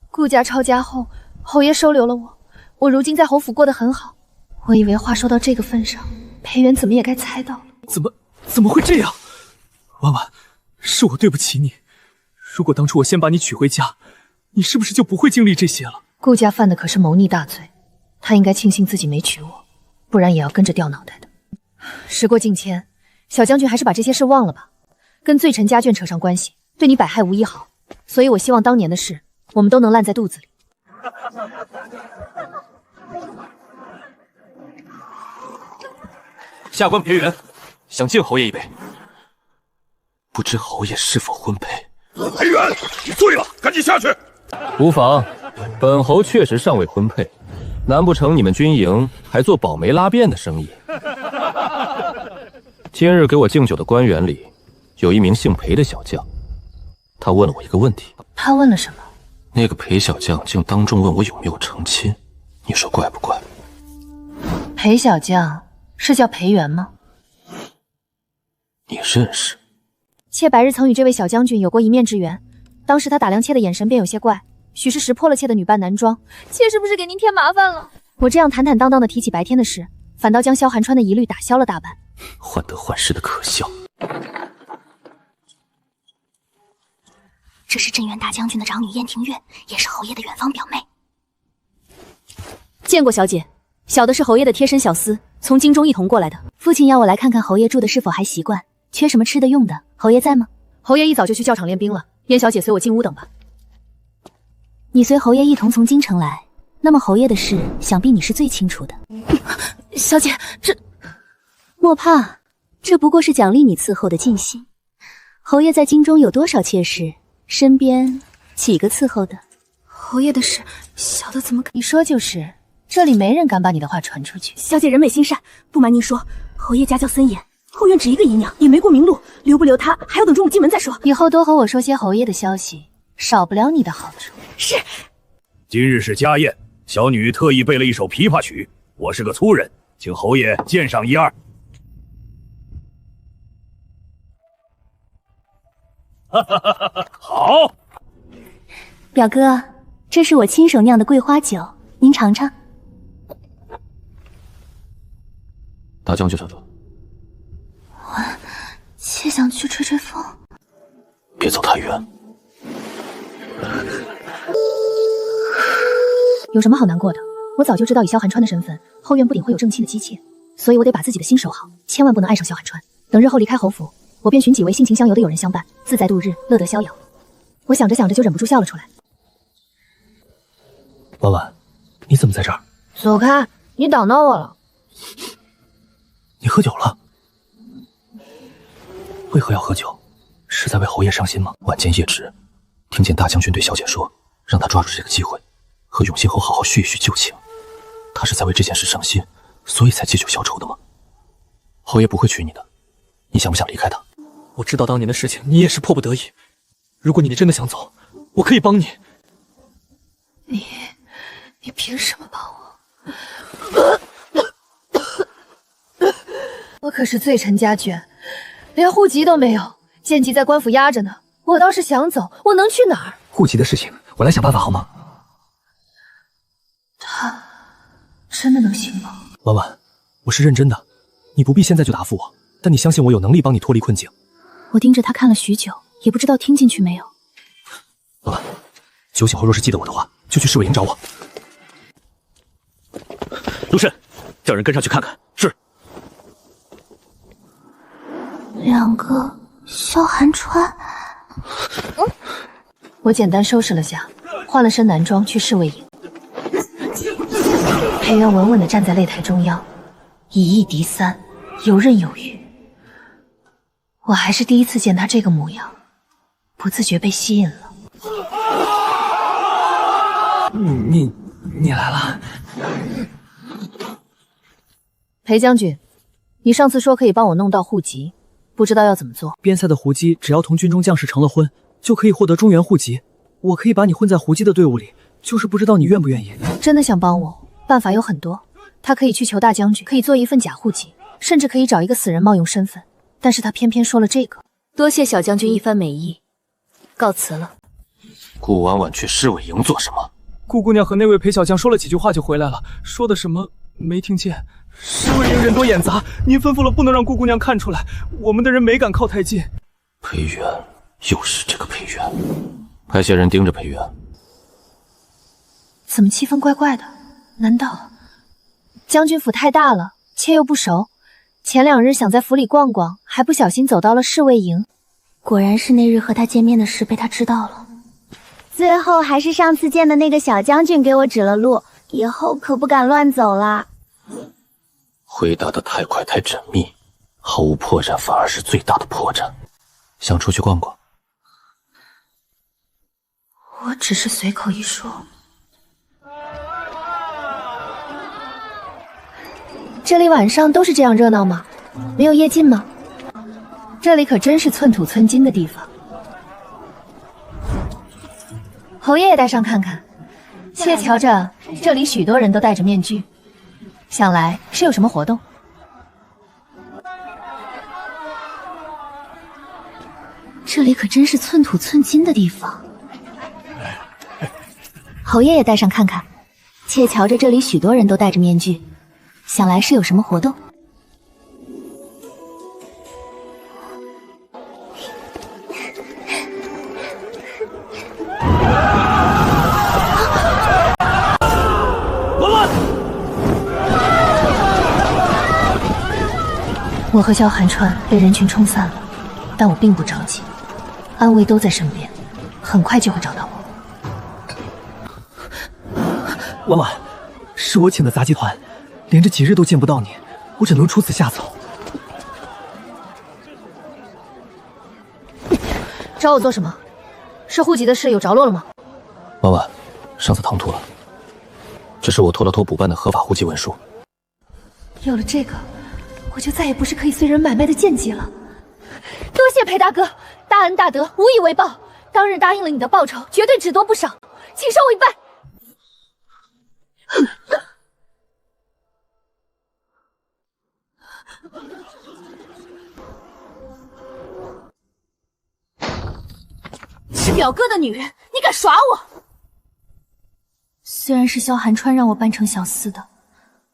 顾家抄家后，侯爷收留了我，我如今在侯府过得很好。我以为话说到这个份上，裴元怎么也该猜到了。怎么会这样？婉婉，是我对不起你。如果当初我先把你娶回家，你是不是就不会经历这些了？顾家犯的可是谋逆大罪，他应该庆幸自己没娶我，不然也要跟着掉脑袋的。时过境迁，小将军还是把这些事忘了吧。跟罪臣家眷扯上关系，对你百害无一好。所以我希望当年的事，我们都能烂在肚子里。下官裴元想敬侯爷一杯，不知侯爷是否婚配？裴元，你醉了，赶紧下去。无妨，本侯确实尚未婚配，难不成你们军营还做保媒拉便的生意？今日给我敬酒的官员里，有一名姓裴的小将，他问了我一个问题。他问了什么？那个裴小将竟当众问我有没有成亲，你说怪不怪？裴小将是叫裴元吗？你认识？妾白日曾与这位小将军有过一面之缘，当时他打量妾的眼神便有些怪，许是识破了妾的女扮男装。妾是不是给您添麻烦了？我这样坦坦荡荡的提起白天的事，反倒将萧寒川的疑虑打消了大半。患得患失的可笑。这是镇元大将军的长女燕庭月，也是侯爷的远方表妹。见过小姐，小的是侯爷的贴身小厮，从京中一同过来的。父亲要我来看看侯爷住的是否还习惯，缺什么吃的用的，侯爷在吗？侯爷一早就去教场练兵了，燕小姐随我进屋等吧。你随侯爷一同从京城来，那么侯爷的事，想必你是最清楚的。小姐，这莫怕，这不过是奖励你伺候的尽心。侯爷在京中有多少妾室，身边几个伺候的？侯爷的事，小的怎么敢？你说就是，这里没人敢把你的话传出去。小姐人美心善，不瞒您说，侯爷家教森严，后院只一个姨娘，也没过明路，留不留她还要等中午进门再说。以后多和我说些侯爷的消息，少不了你的好处。是。今日是家宴，小女特意备了一首琵琶曲，我是个粗人，请侯爷鉴赏一二。好，表哥，这是我亲手酿的桂花酒，您尝尝。大将军小主，妾想去吹吹风。别走太远。有什么好难过的？我早就知道以萧寒川的身份，后院不顶会有正妻的姬妾，所以我得把自己的心守好，千万不能爱上萧寒川。等日后离开侯府，我便寻几位性情相由的友人相伴，自在度日，乐得逍遥。我想着想着就忍不住笑了出来。婉婉，你怎么在这儿？走开，你挡到我了。你喝酒了？为何要喝酒？是在为侯爷伤心吗？晚间夜值，听见大将军对小姐说，让她抓住这个机会，和永信侯好好叙一叙旧情。他是在为这件事伤心，所以才借酒消愁的吗？侯爷不会娶你的，你想不想离开他？我知道当年的事情，你也是迫不得已。如果你真的想走，我可以帮你。你凭什么帮我？我可是罪臣家眷，连户籍都没有，贱籍在官府压着呢。我倒是想走，我能去哪儿？户籍的事情，我来想办法好吗？他真的能行吗？婉婉，我是认真的，你不必现在就答复我，但你相信我有能力帮你脱离困境。我盯着他看了许久，也不知道听进去没有。婉婉，酒醒后若是记得我的话，就去侍卫营找我。陆慎，叫人跟上去看看。是。两个萧寒川。我简单收拾了下，换了身男装去侍卫营。裴元稳稳地站在擂台中央，以一敌三，游刃有余。我还是第一次见他这个模样，不自觉被吸引了。你来了。裴将军，你上次说可以帮我弄到户籍，不知道要怎么做？边塞的胡姬只要同军中将士成了婚，就可以获得中原户籍。我可以把你混在胡姬的队伍里，就是不知道你愿不愿意。真的想帮我，办法有很多。他可以去求大将军，可以做一份假户籍，甚至可以找一个死人冒用身份。但是他偏偏说了这个。多谢小将军一番美意，告辞了。顾婉婉去侍卫营做什么？顾姑娘和那位裴小将说了几句话就回来了，说的什么没听见。侍卫营人多眼杂，您吩咐了不能让顾姑娘看出来，我们的人没敢靠太近。裴元，又是这个裴元。派些人盯着裴元。怎么气氛怪怪的？难道将军府太大了，妾又不熟？前2日想在府里逛逛，还不小心走到了侍卫营。果然是那日和他见面的事被他知道了。最后还是上次见的那个小将军给我指了路，以后可不敢乱走了。回答的太快太缜密，毫无破绽反而是最大的破绽。想出去逛逛？我只是随口一说。这里晚上都是这样热闹吗？没有夜禁吗？这里可真是寸土寸金的地方。侯爷也带上看看。妾瞧着这里许多人都戴着面具，想来是有什么活动。这里可真是寸土寸金的地方。侯爷也带上看看。妾瞧着这里许多人都戴着面具，想来是有什么活动。我和萧寒川被人群冲散了，但我并不着急，安危都在身边，很快就会找到我。婉婉，是我请的杂技团，连着几日都见不到你，我只能出此下策。找我做什么？是户籍的事有着落了吗？婉婉，上次唐突了，这是我拖了拖补办的合法户籍文书。有了这个，我就再也不是可以随人买卖的贱籍了。多谢裴大哥，大恩大德，无以为报。当日答应了你的报酬，绝对只多不少，请受我一拜。是表哥的女人，你敢耍我？虽然是萧寒川让我扮成小厮的，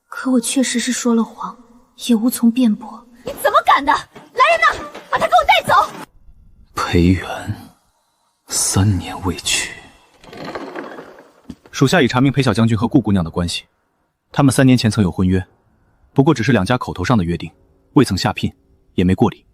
可我确实是说了谎，也无从辩驳。你怎么敢的？来人呐，把他给我带走！裴元，3年未娶。属下已查明裴小将军和顾姑娘的关系，他们3年前曾有婚约，不过只是2家口头上的约定，未曾下聘，也没过礼。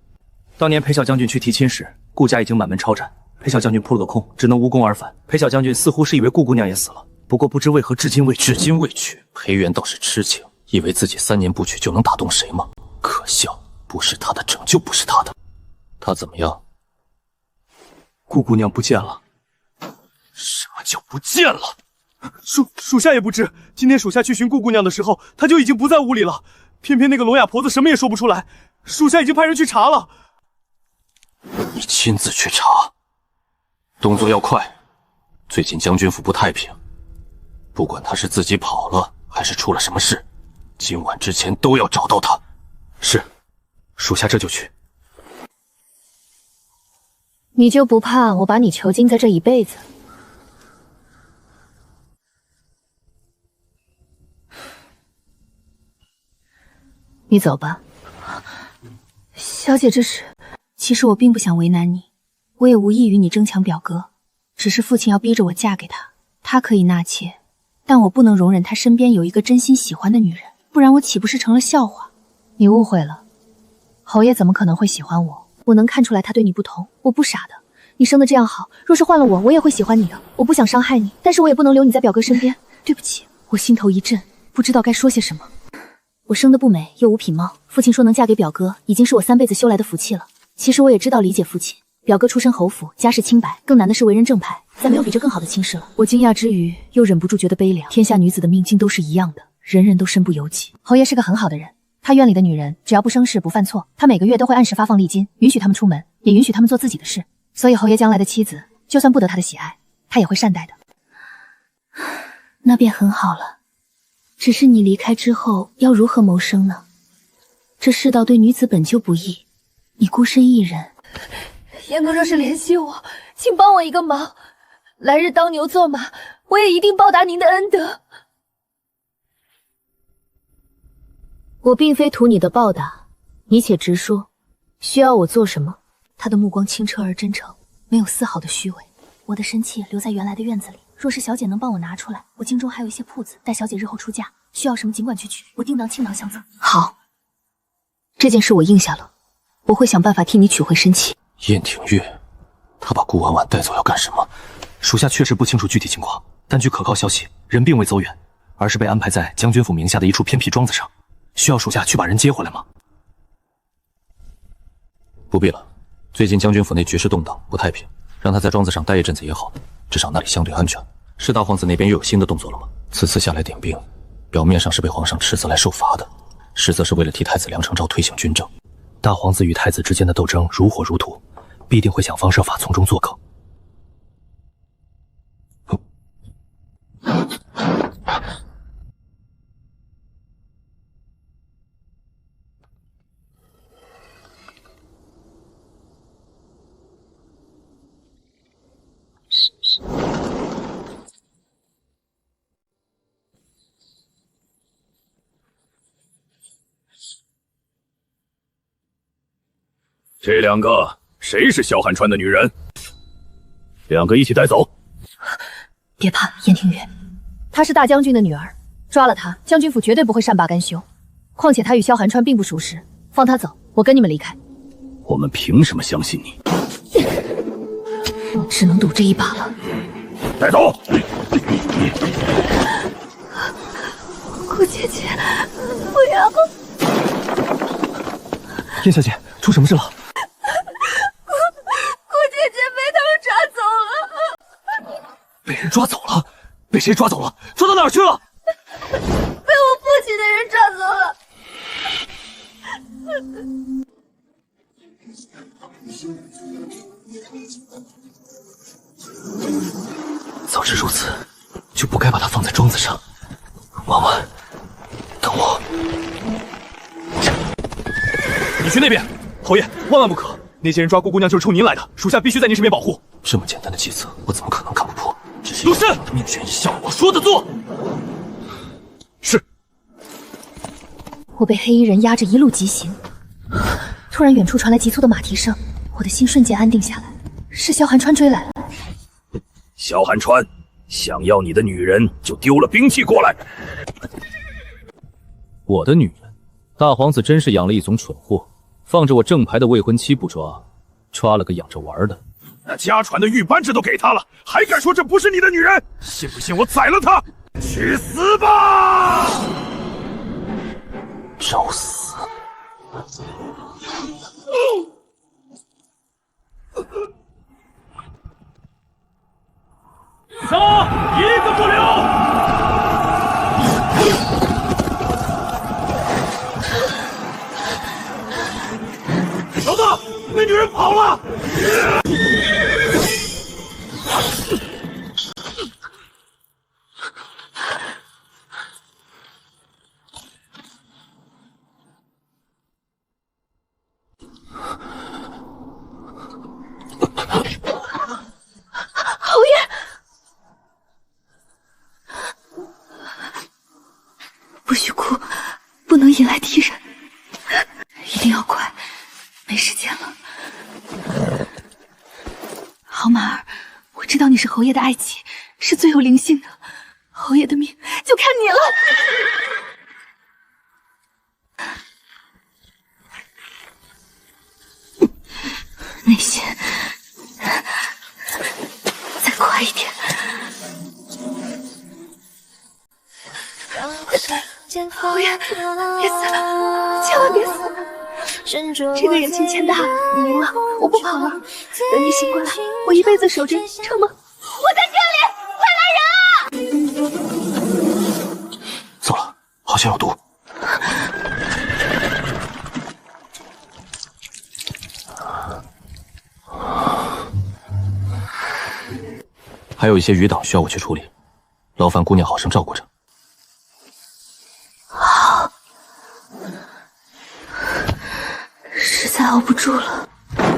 当年裴小将军去提亲时，顾家已经满门抄斩，裴小将军扑了个空，只能无功而返。裴小将军似乎是以为顾姑娘也死了，不过不知为何至今未娶。裴元倒是痴情，以为自己3年不娶就能打动谁吗？可笑，不是他的整就不是他的。他怎么样？顾姑娘不见了。什么叫不见了？属下也不知，今天属下去寻顾姑娘的时候，她就已经不在屋里了。偏偏那个聋哑婆子什么也说不出来，属下已经派人去查了。你亲自去查，动作要快。最近将军府不太平，不管他是自己跑了，还是出了什么事，今晚之前都要找到他。是，属下这就去。你就不怕我把你囚禁在这一辈子？你走吧。小姐，这是……其实我并不想为难你，我也无意与你争抢表哥，只是父亲要逼着我嫁给他，他可以纳妾，但我不能容忍他身边有一个真心喜欢的女人，不然我岂不是成了笑话？你误会了，侯爷怎么可能会喜欢我？我能看出来他对你不同，我不傻的。你生得这样好，若是换了我，我也会喜欢你的。我不想伤害你，但是我也不能留你在表哥身边。对不起，我心头一震，不知道该说些什么。我生得不美，又无品貌，父亲说能嫁给表哥，已经是我3辈子修来的福气了。其实我也知道理解父亲，表哥出身侯府，家世清白，更难的是为人正派，再没有比这更好的亲事了。我惊讶之余，又忍不住觉得悲凉。天下女子的命竟都是一样的，人人都身不由己。侯爷是个很好的人，他院里的女人只要不生事不犯错，他每个月都会按时发放礼金，允许他们出门，也允许他们做自己的事。所以侯爷将来的妻子，就算不得他的喜爱，他也会善待的。那便很好了。只是你离开之后要如何谋生呢？这世道对女子本就不易，你孤身一人。严哥若是怜惜我，请帮我一个忙，来日当牛做马，我也一定报答您的恩德。我并非图你的报答，你且直说，需要我做什么？他的目光清澈而真诚，没有丝毫的虚伪。我的神器留在原来的院子里，若是小姐能帮我拿出来，我京中还有一些铺子，待小姐日后出嫁，需要什么尽管去取，我定当倾囊相赠。好，这件事我应下了，我会想办法替你取回神器。燕庭月，他把顾婉婉带走要干什么？属下确实不清楚具体情况，但据可靠消息，人并未走远，而是被安排在将军府名下的一处偏僻庄子上。需要属下去把人接回来吗？不必了，最近将军府内局势动荡，不太平，让他在庄子上待一阵子也好，至少那里相对安全。是大皇子那边又有新的动作了吗？此次下来点兵，表面上是被皇上斥责来受罚的，实则是为了替太子梁承昭推行军政。大皇子与太子之间的斗争如火如荼，必定会想方设法从中作梗。这两个谁是萧寒川的女人？两个一起带走。别怕，燕庭月，她是大将军的女儿，抓了她，将军府绝对不会善罢甘休。况且她与萧寒川并不熟识，放她走，我跟你们离开。我们凭什么相信你？我只能赌这一把了。带走。顾姐姐，不要！燕小姐，出什么事了？顾姐姐被他们抓走了。被人抓走了？被谁抓走了？抓到哪儿去了？被我父亲的人抓走了。早知如此，就不该把它放在庄子上。婉婉，等我。你去那边，侯爷，万万不可！那些人抓顾姑娘就是冲您来的，属下必须在您身边保护。这么简单的计策，我怎么可能看不破？只是陆氏，面前一笑，我说的做。是。我被黑衣人压着一路疾行，突然远处传来急促的马蹄声，我的心瞬间安定下来，是萧寒川追来了。萧寒川，想要你的女人就丢了兵器过来。我的女人，大皇子真是养了一种蠢货，放着我正牌的未婚妻不抓，抓了个养着玩的。那家传的玉扳指都给他了，还敢说这不是你的女人？信不信我宰了他？去死吧！找死！杀，一个不留！小子，那女人跑了！侯爷，不许哭，不能引来敌人，一定要快，没时间了。好马儿，我知道你是侯爷的爱妻，是最有灵性的，侯爷的命就看你了。内心，再快一点。侯爷，别死，千万别死！这个人情欠大，你赢了，我不跑了。等你醒过来，我一辈子守着你，成吗？我在这里，快来人啊！糟了，好像有毒。还有一些余党需要我去处理，劳烦姑娘好生照顾着。好，实在熬不住了。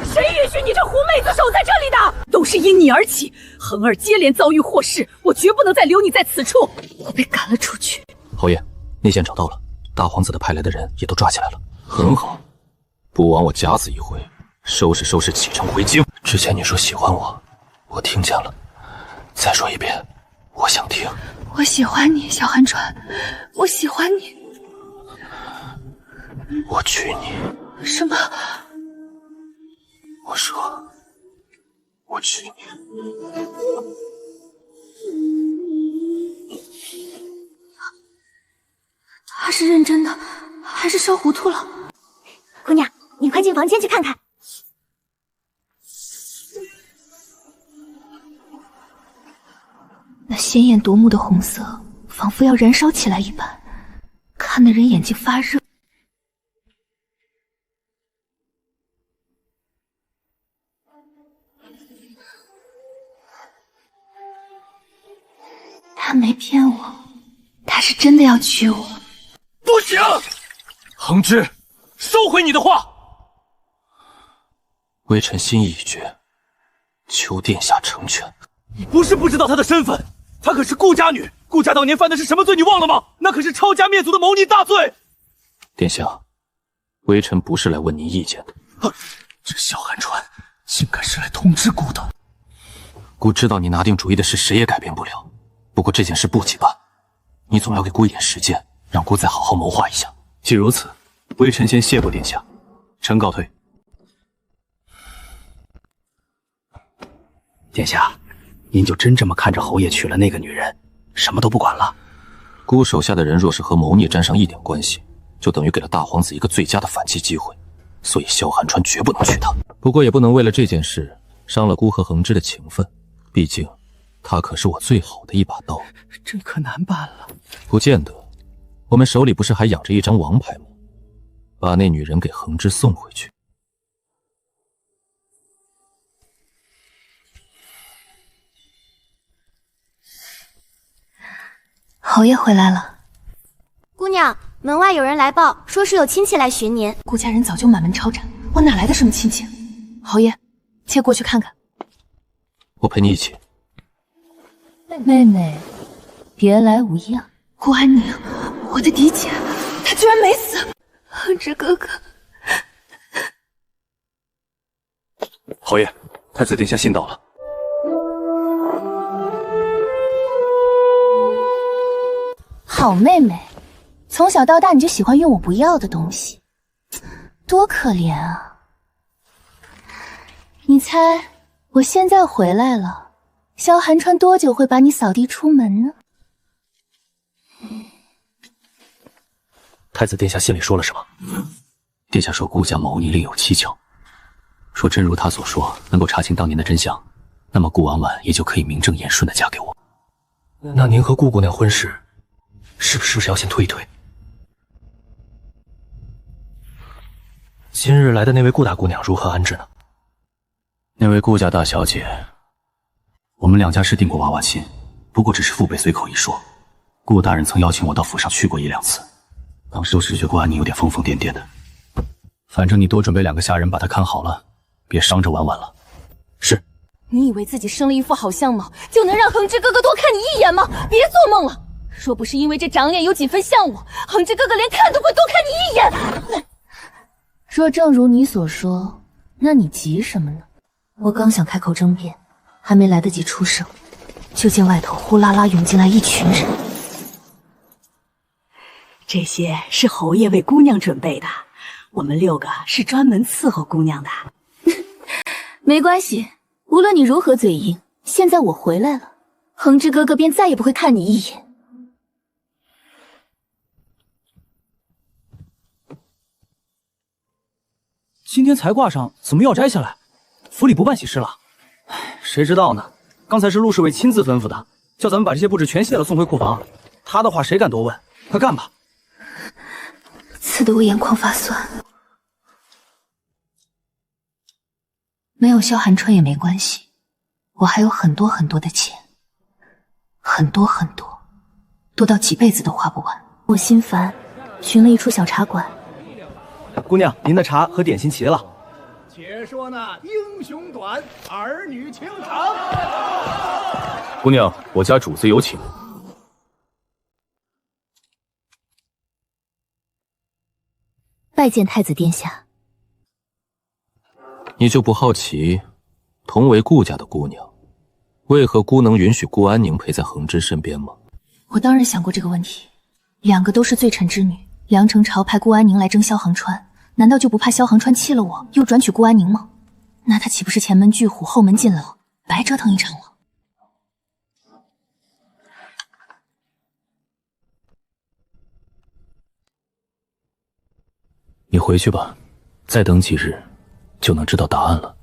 谁允许你这狐妹子守在这里的？都是因你而起，恒儿接连遭遇祸事，我绝不能再留你在此处。我被赶了出去。侯爷，内线找到了，大皇子的派来的人也都抓起来了。很好，不枉我假死一回，收拾收拾，启程回京。之前你说喜欢我，我我听见了，再说一遍，我想听。我喜欢你，小寒川，我喜欢你。我娶你。什么？我说，我娶你。他是认真的，还是烧糊涂了？姑娘，你快进房间去看看。那鲜艳夺目的红色，仿佛要燃烧起来一般，看得人眼睛发热。他没骗我，他是真的要娶我。不行，恒之，收回你的话。微臣心意已决，求殿下成全。你不是不知道她的身份，她可是顾家女。顾家当年犯的是什么罪？你忘了吗？那可是抄家灭族的谋逆大罪。殿下，微臣不是来问您意见的。这萧寒川竟敢是来通知顾的。顾知道你拿定主意的事，谁也改变不了。不过这件事不急办，你总要给顾一点时间，让顾再好好谋划一下。既如此，微臣先谢过殿下，臣告退。殿下，您就真这么看着侯爷娶了那个女人，什么都不管了？顾手下的人若是和谋逆沾上一点关系，就等于给了大皇子一个最佳的反击机会，所以萧寒川绝不能娶她。不过也不能为了这件事伤了顾和恒之的情分，毕竟他可是我最好的一把刀。这可难办了。不见得，我们手里不是还养着一张王牌吗？把那女人给恒之送回去。侯爷回来了。姑娘，门外有人来报，说是有亲戚来寻您。顾家人早就满门抄斩，我哪来的什么亲戚？侯爷，且过去看看。我陪你一起。妹妹，别来无恙。顾安宁，我的嫡姐，她居然没死。恒之哥哥，侯爷，太子殿下信到了。好妹妹，从小到大你就喜欢用我不要的东西，多可怜啊！你猜我现在回来了，萧寒川多久会把你扫地出门呢？太子殿下信里说了什么？殿下说顾家谋逆另有蹊跷，说真如他所说，能够查清当年的真相，那么顾婉婉也就可以名正言顺的嫁给我。那您和顾姑娘婚事，是不是要先推一推？今日来的那位顾大姑娘如何安置呢？那位顾家大小姐，我们两家是定过娃娃亲，不过只是父辈随口一说。顾大人曾邀请我到府上去过1、2次，当时我只觉得顾安妮有点疯疯癫癫的。反正你多准备2个下人把她看好了，别伤着婉婉了。是。你以为自己生了一副好相貌，就能让恒之哥哥多看你一眼吗？别做梦了！若不是因为这长脸有几分像我，恒之哥哥连看都不会多看你一眼。若正如你所说，那你急什么呢？我刚想开口争辩，还没来得及出声，就见外头呼啦啦涌进来一群人。这些是侯爷为姑娘准备的，我们6个是专门伺候姑娘的。没关系，无论你如何嘴硬，现在我回来了，恒之哥哥便再也不会看你一眼。今天才挂上，怎么又要摘下来？府里不办喜事了？谁知道呢？刚才是陆侍卫亲自吩咐的，叫咱们把这些布置全卸了，送回库房。他的话谁敢多问？快干吧！刺得我眼眶发酸。没有萧寒川也没关系，我还有很多很多的钱，很多很多，多到几辈子都花不完。我心烦，寻了一处小茶馆。姑娘，您的茶和点心齐了。且说那英雄短，儿女情长。姑娘，我家主子有请。拜见太子殿下。你就不好奇，同为顾家的姑娘，为何孤能允许顾安宁陪在恒之身边吗？我当然想过这个问题，两个都是罪臣之女，梁成朝派顾安宁来征萧航川，难道就不怕萧航川弃了我，又转娶顾安宁吗？那他岂不是前门拒虎，后门进牢，白折腾一场了？你回去吧，再等几日，就能知道答案了。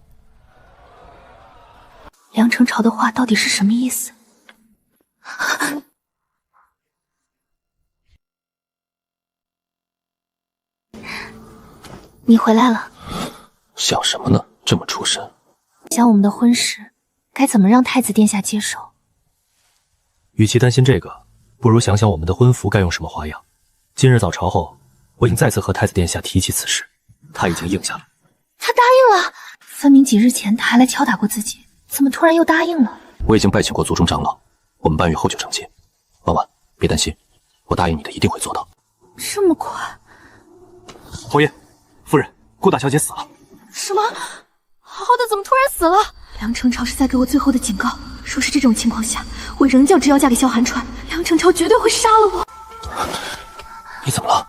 梁成朝的话到底是什么意思？你回来了。想什么呢？这么出神。想我们的婚事该怎么让太子殿下接受？与其担心这个，不如想想我们的婚服该用什么花样。今日早朝后，我已经再次和太子殿下提起此事，他已经应下了。他答应了？分明几日前他还来敲打过自己，怎么突然又答应了？我已经拜请过族中长老，我们半月后就成亲。婉婉，别担心，我答应你的一定会做到。这么快？侯爷，夫人，顾大小姐死了。什么？好好的怎么突然死了？梁成朝是在给我最后的警告，说是这种情况下，我仍旧只要嫁给萧寒川，梁成朝绝对会杀了我。你怎么了？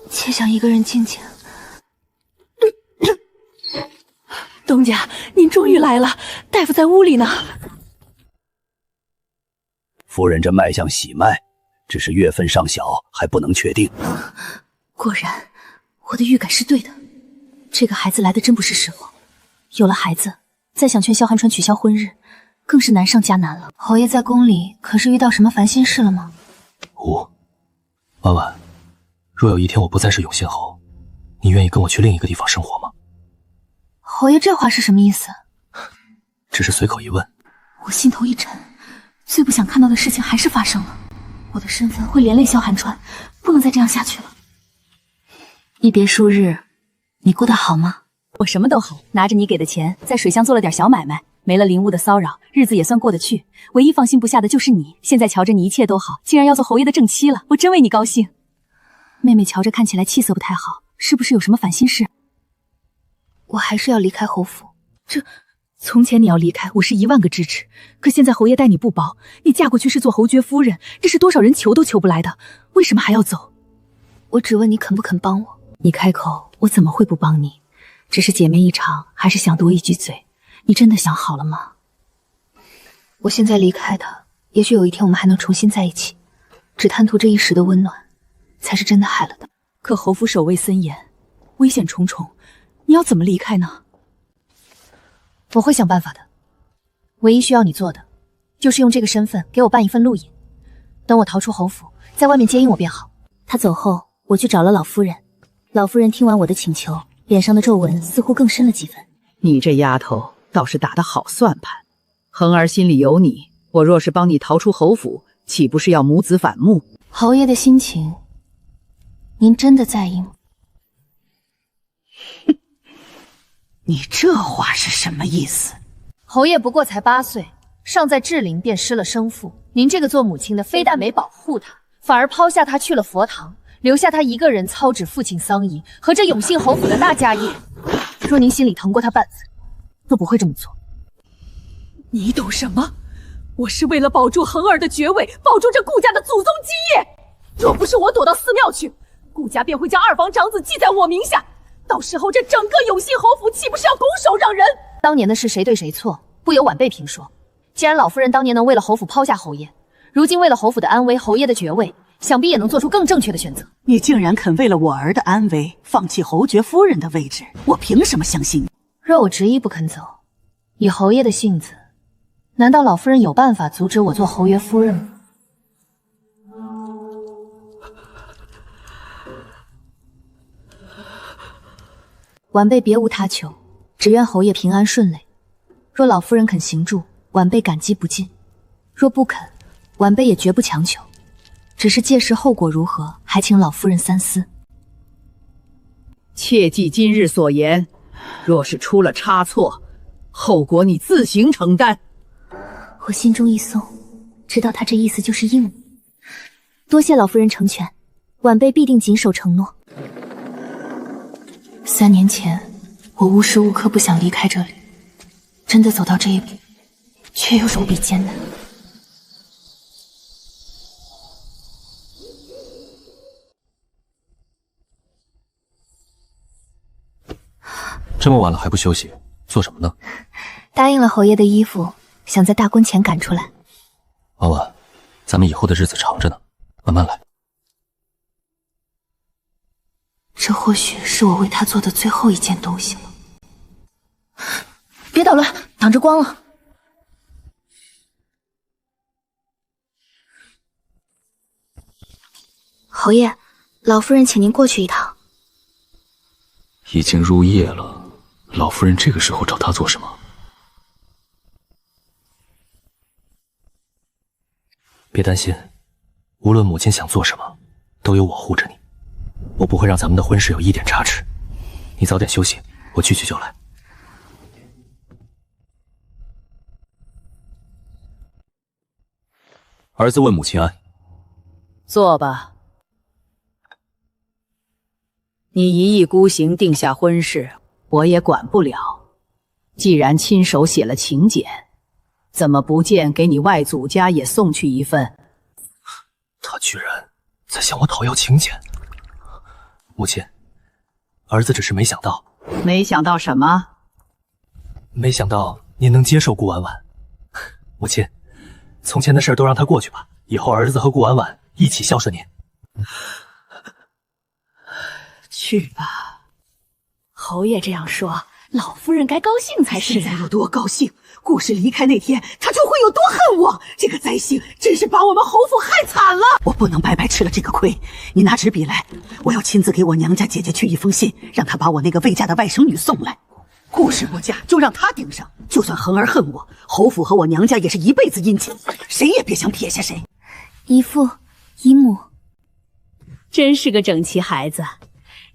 且想一个人静静。东家，您终于来了，大夫在屋里呢。夫人这脉象喜脉，只是月份尚小，还不能确定。果然，我的预感是对的，这个孩子来的真不是时候。有了孩子，再想劝萧寒川取消婚日，更是难上加难了。侯爷在宫里可是遇到什么烦心事了吗？婉婉，若有一天我不再是永信侯，你愿意跟我去另一个地方生活吗？侯爷这话是什么意思？只是随口一问。我心头一沉，最不想看到的事情还是发生了。我的身份会连累萧寒川，不能再这样下去了。一别数日，你过得好吗？我什么都好，拿着你给的钱，在水乡做了点小买卖，没了林屋的骚扰，日子也算过得去。唯一放心不下的就是你，现在瞧着你一切都好，竟然要做侯爷的正妻了，我真为你高兴。妹妹瞧着看起来气色不太好，是不是有什么烦心事？我还是要离开侯府。从前你要离开，我是10000个支持，可现在侯爷待你不薄，你嫁过去是做侯爵夫人，这是多少人求都求不来的，为什么还要走？我只问你肯不肯帮我。你开口，我怎么会不帮你？只是姐妹一场，还是想多一句嘴。你真的想好了吗？我现在离开他，也许有一天我们还能重新在一起，只贪图这一时的温暖，才是真的害了他。可侯府守卫森严，危险重重，你要怎么离开呢？我会想办法的。唯一需要你做的，就是用这个身份给我办一份路引，等我逃出侯府，在外面接应我便好。他走后，我去找了老夫人。老夫人听完我的请求，脸上的皱纹似乎更深了几分。你这丫头倒是打得好算盘，恒儿心里有你，我若是帮你逃出侯府，岂不是要母子反目？侯爷的心情，您真的在意吗？你这话是什么意思？侯爷不过才8岁，尚在稚龄便失了生父，您这个做母亲的非但没保护他，反而抛下他去了佛堂，留下他一个人操持父亲丧仪和这永信侯府的大家业。若您心里疼过他半分，都不会这么做。你懂什么？我是为了保住恒儿的爵位，保住这顾家的祖宗基业。若不是我躲到寺庙去，顾家便会将2房长子记在我名下，到时候这整个永信侯府岂不是要拱手让人？当年的事谁对谁错，不由晚辈评说。既然老夫人当年能为了侯府抛下侯爷，如今为了侯府的安危，侯爷的爵位，想必也能做出更正确的选择。你竟然肯为了我儿的安危，放弃侯爵夫人的位置，我凭什么相信你？若我执意不肯走，以侯爷的性子，难道老夫人有办法阻止我做侯爷夫人吗？晚辈别无他求，只愿侯爷平安顺累。若老夫人肯行住，晚辈感激不尽；若不肯，晚辈也绝不强求。只是届时后果如何，还请老夫人三思。切记今日所言，若是出了差错，后果你自行承担。我心中一松，知道他这意思就是应我。多谢老夫人成全，晚辈必定谨守承诺。3年前，我无时无刻不想离开这里，真的走到这一步，却又无比艰难。这么晚了还不休息，做什么呢？答应了侯爷的衣服，想在大婚前赶出来。婉婉，咱们以后的日子长着呢，慢慢来。这或许是我为他做的最后一件东西了。别捣乱，挡着光了。侯爷，老夫人请您过去一趟。已经入夜了，老夫人这个时候找他做什么？别担心，无论母亲想做什么，都有我护着你。我不会让咱们的婚事有一点差池。你早点休息，我去就来。儿子问母亲安。坐吧。你一意孤行定下婚事，我也管不了。既然亲手写了请柬，怎么不见给你外祖家也送去一份？他居然在向我讨要请柬。母亲，儿子只是没想到。没想到什么？没想到您能接受顾婉婉。母亲，从前的事都让他过去吧，以后儿子和顾婉婉一起孝顺您。去吧，侯爷这样说，老夫人该高兴才是。现在有多高兴？顾氏离开那天，他就会有多恨我。这个灾星真是把我们侯府害惨了。我不能白白吃了这个亏。你拿纸笔来，我要亲自给我娘家姐姐去一封信，让她把我那个未嫁的外甥女送来。顾氏不嫁，就让她顶上。就算恒儿恨我，侯府和我娘家也是一辈子姻亲，谁也别想撇下谁。姨父、姨母，真是个整齐孩子。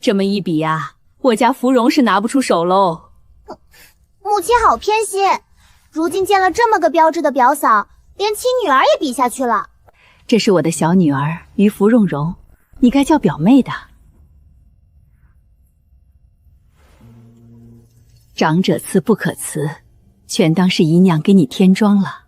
这么一比啊，我家芙蓉是拿不出手喽。母亲好偏心，如今见了这么个标致的表嫂，连亲女儿也比下去了。这是我的小女儿于芙蓉蓉，你该叫表妹的。长者赐不可辞，全当是姨娘给你添妆了。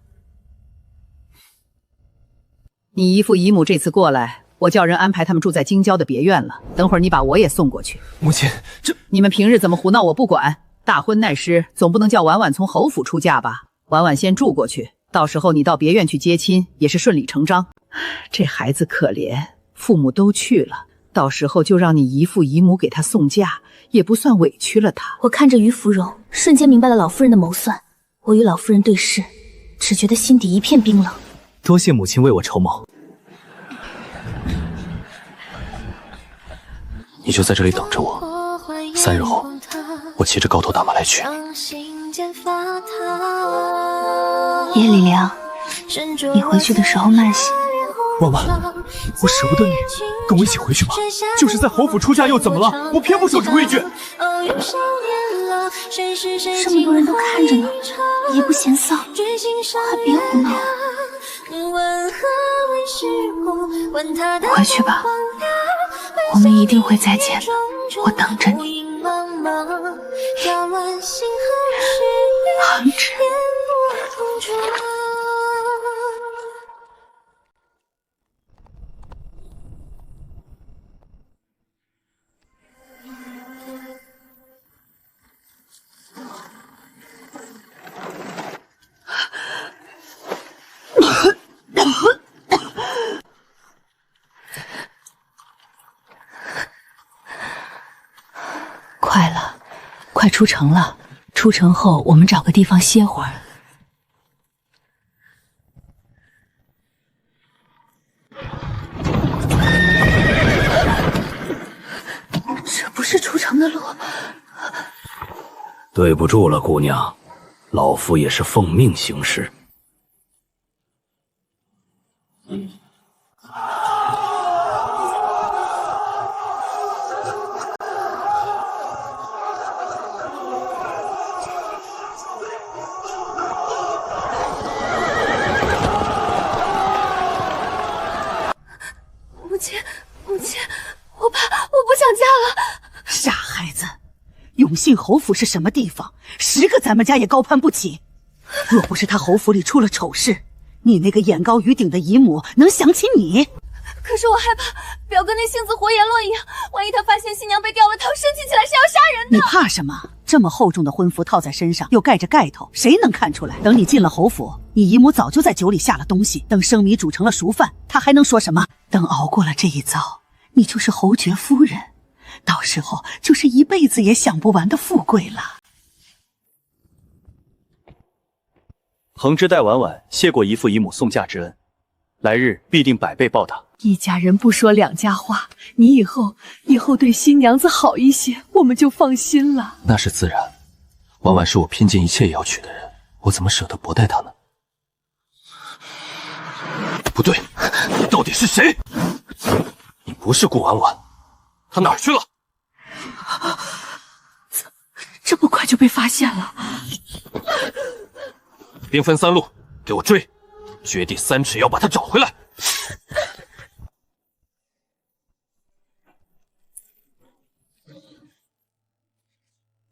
你姨父姨母这次过来，我叫人安排他们住在京郊的别院了。等会儿你把我也送过去。母亲，这你们平日怎么胡闹我不管，大婚那时总不能叫婉婉从侯府出嫁吧？婉婉先住过去，到时候你到别院去接亲也是顺理成章。这孩子可怜，父母都去了，到时候就让你姨父姨母给他送嫁，也不算委屈了他。我看着于芙蓉，瞬间明白了老夫人的谋算。我与老夫人对视，只觉得心底一片冰冷。多谢母亲为我筹谋。你就在这里等着我，3日后，我骑着高头大马来娶你。叶离凉，你回去的时候慢些。婉婉，我舍不得你，跟我一起回去吧。就是在侯府出嫁又怎么了？我偏不守着规矩。这么多人都看着呢，也不嫌臊，还别胡闹。回去吧，我们一定会再见的，我等着你。恒芷。快了，快出城了。出城后，我们找个地方歇会儿。这不是出城的路。对不住了，姑娘，老夫也是奉命行事。母亲，我不想嫁了。傻孩子，永信侯府是什么地方？10个咱们家也高攀不起。若不是他侯府里出了丑事，你那个眼高于顶的姨母能想起你？可是我害怕表哥那性子火焰乱一样，万一他发现新娘被掉了头，生气起来是要杀人的。你怕什么？这么厚重的婚服套在身上，又盖着盖头，谁能看出来？等你进了侯府，你姨母早就在酒里下了东西，等生米煮成了熟饭，她还能说什么？等熬过了这一遭，你就是侯爵夫人，到时候就是一辈子也享不完的富贵了。恒之待婉婉谢过姨父姨母送嫁之恩，来日必定百倍报答。一家人不说两家话，你以后对新娘子好一些，我们就放心了。那是自然，婉婉是我拼尽一切也要娶的人，我怎么舍得薄待她呢？不对，你到底是谁？你不是顾婉婉，她哪儿去了？这么快就被发现了？兵分三路，给我追！绝地三尺要把她找回来！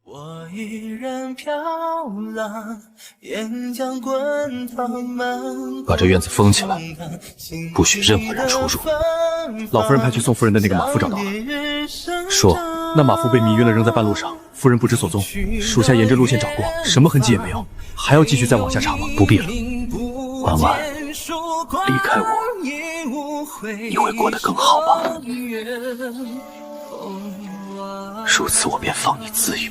我依然飘浪，岩浆滚烫满。把这院子封起来，不许任何人出入。老夫人派去送夫人的那个马夫找到了，说那马夫被迷晕了，扔在半路上，夫人不知所踪。属下沿着路线找过，什么痕迹也没有，还要继续再往下查吗？不必了，婉婉，离开我，你会过得更好吧？如此，我便放你自由。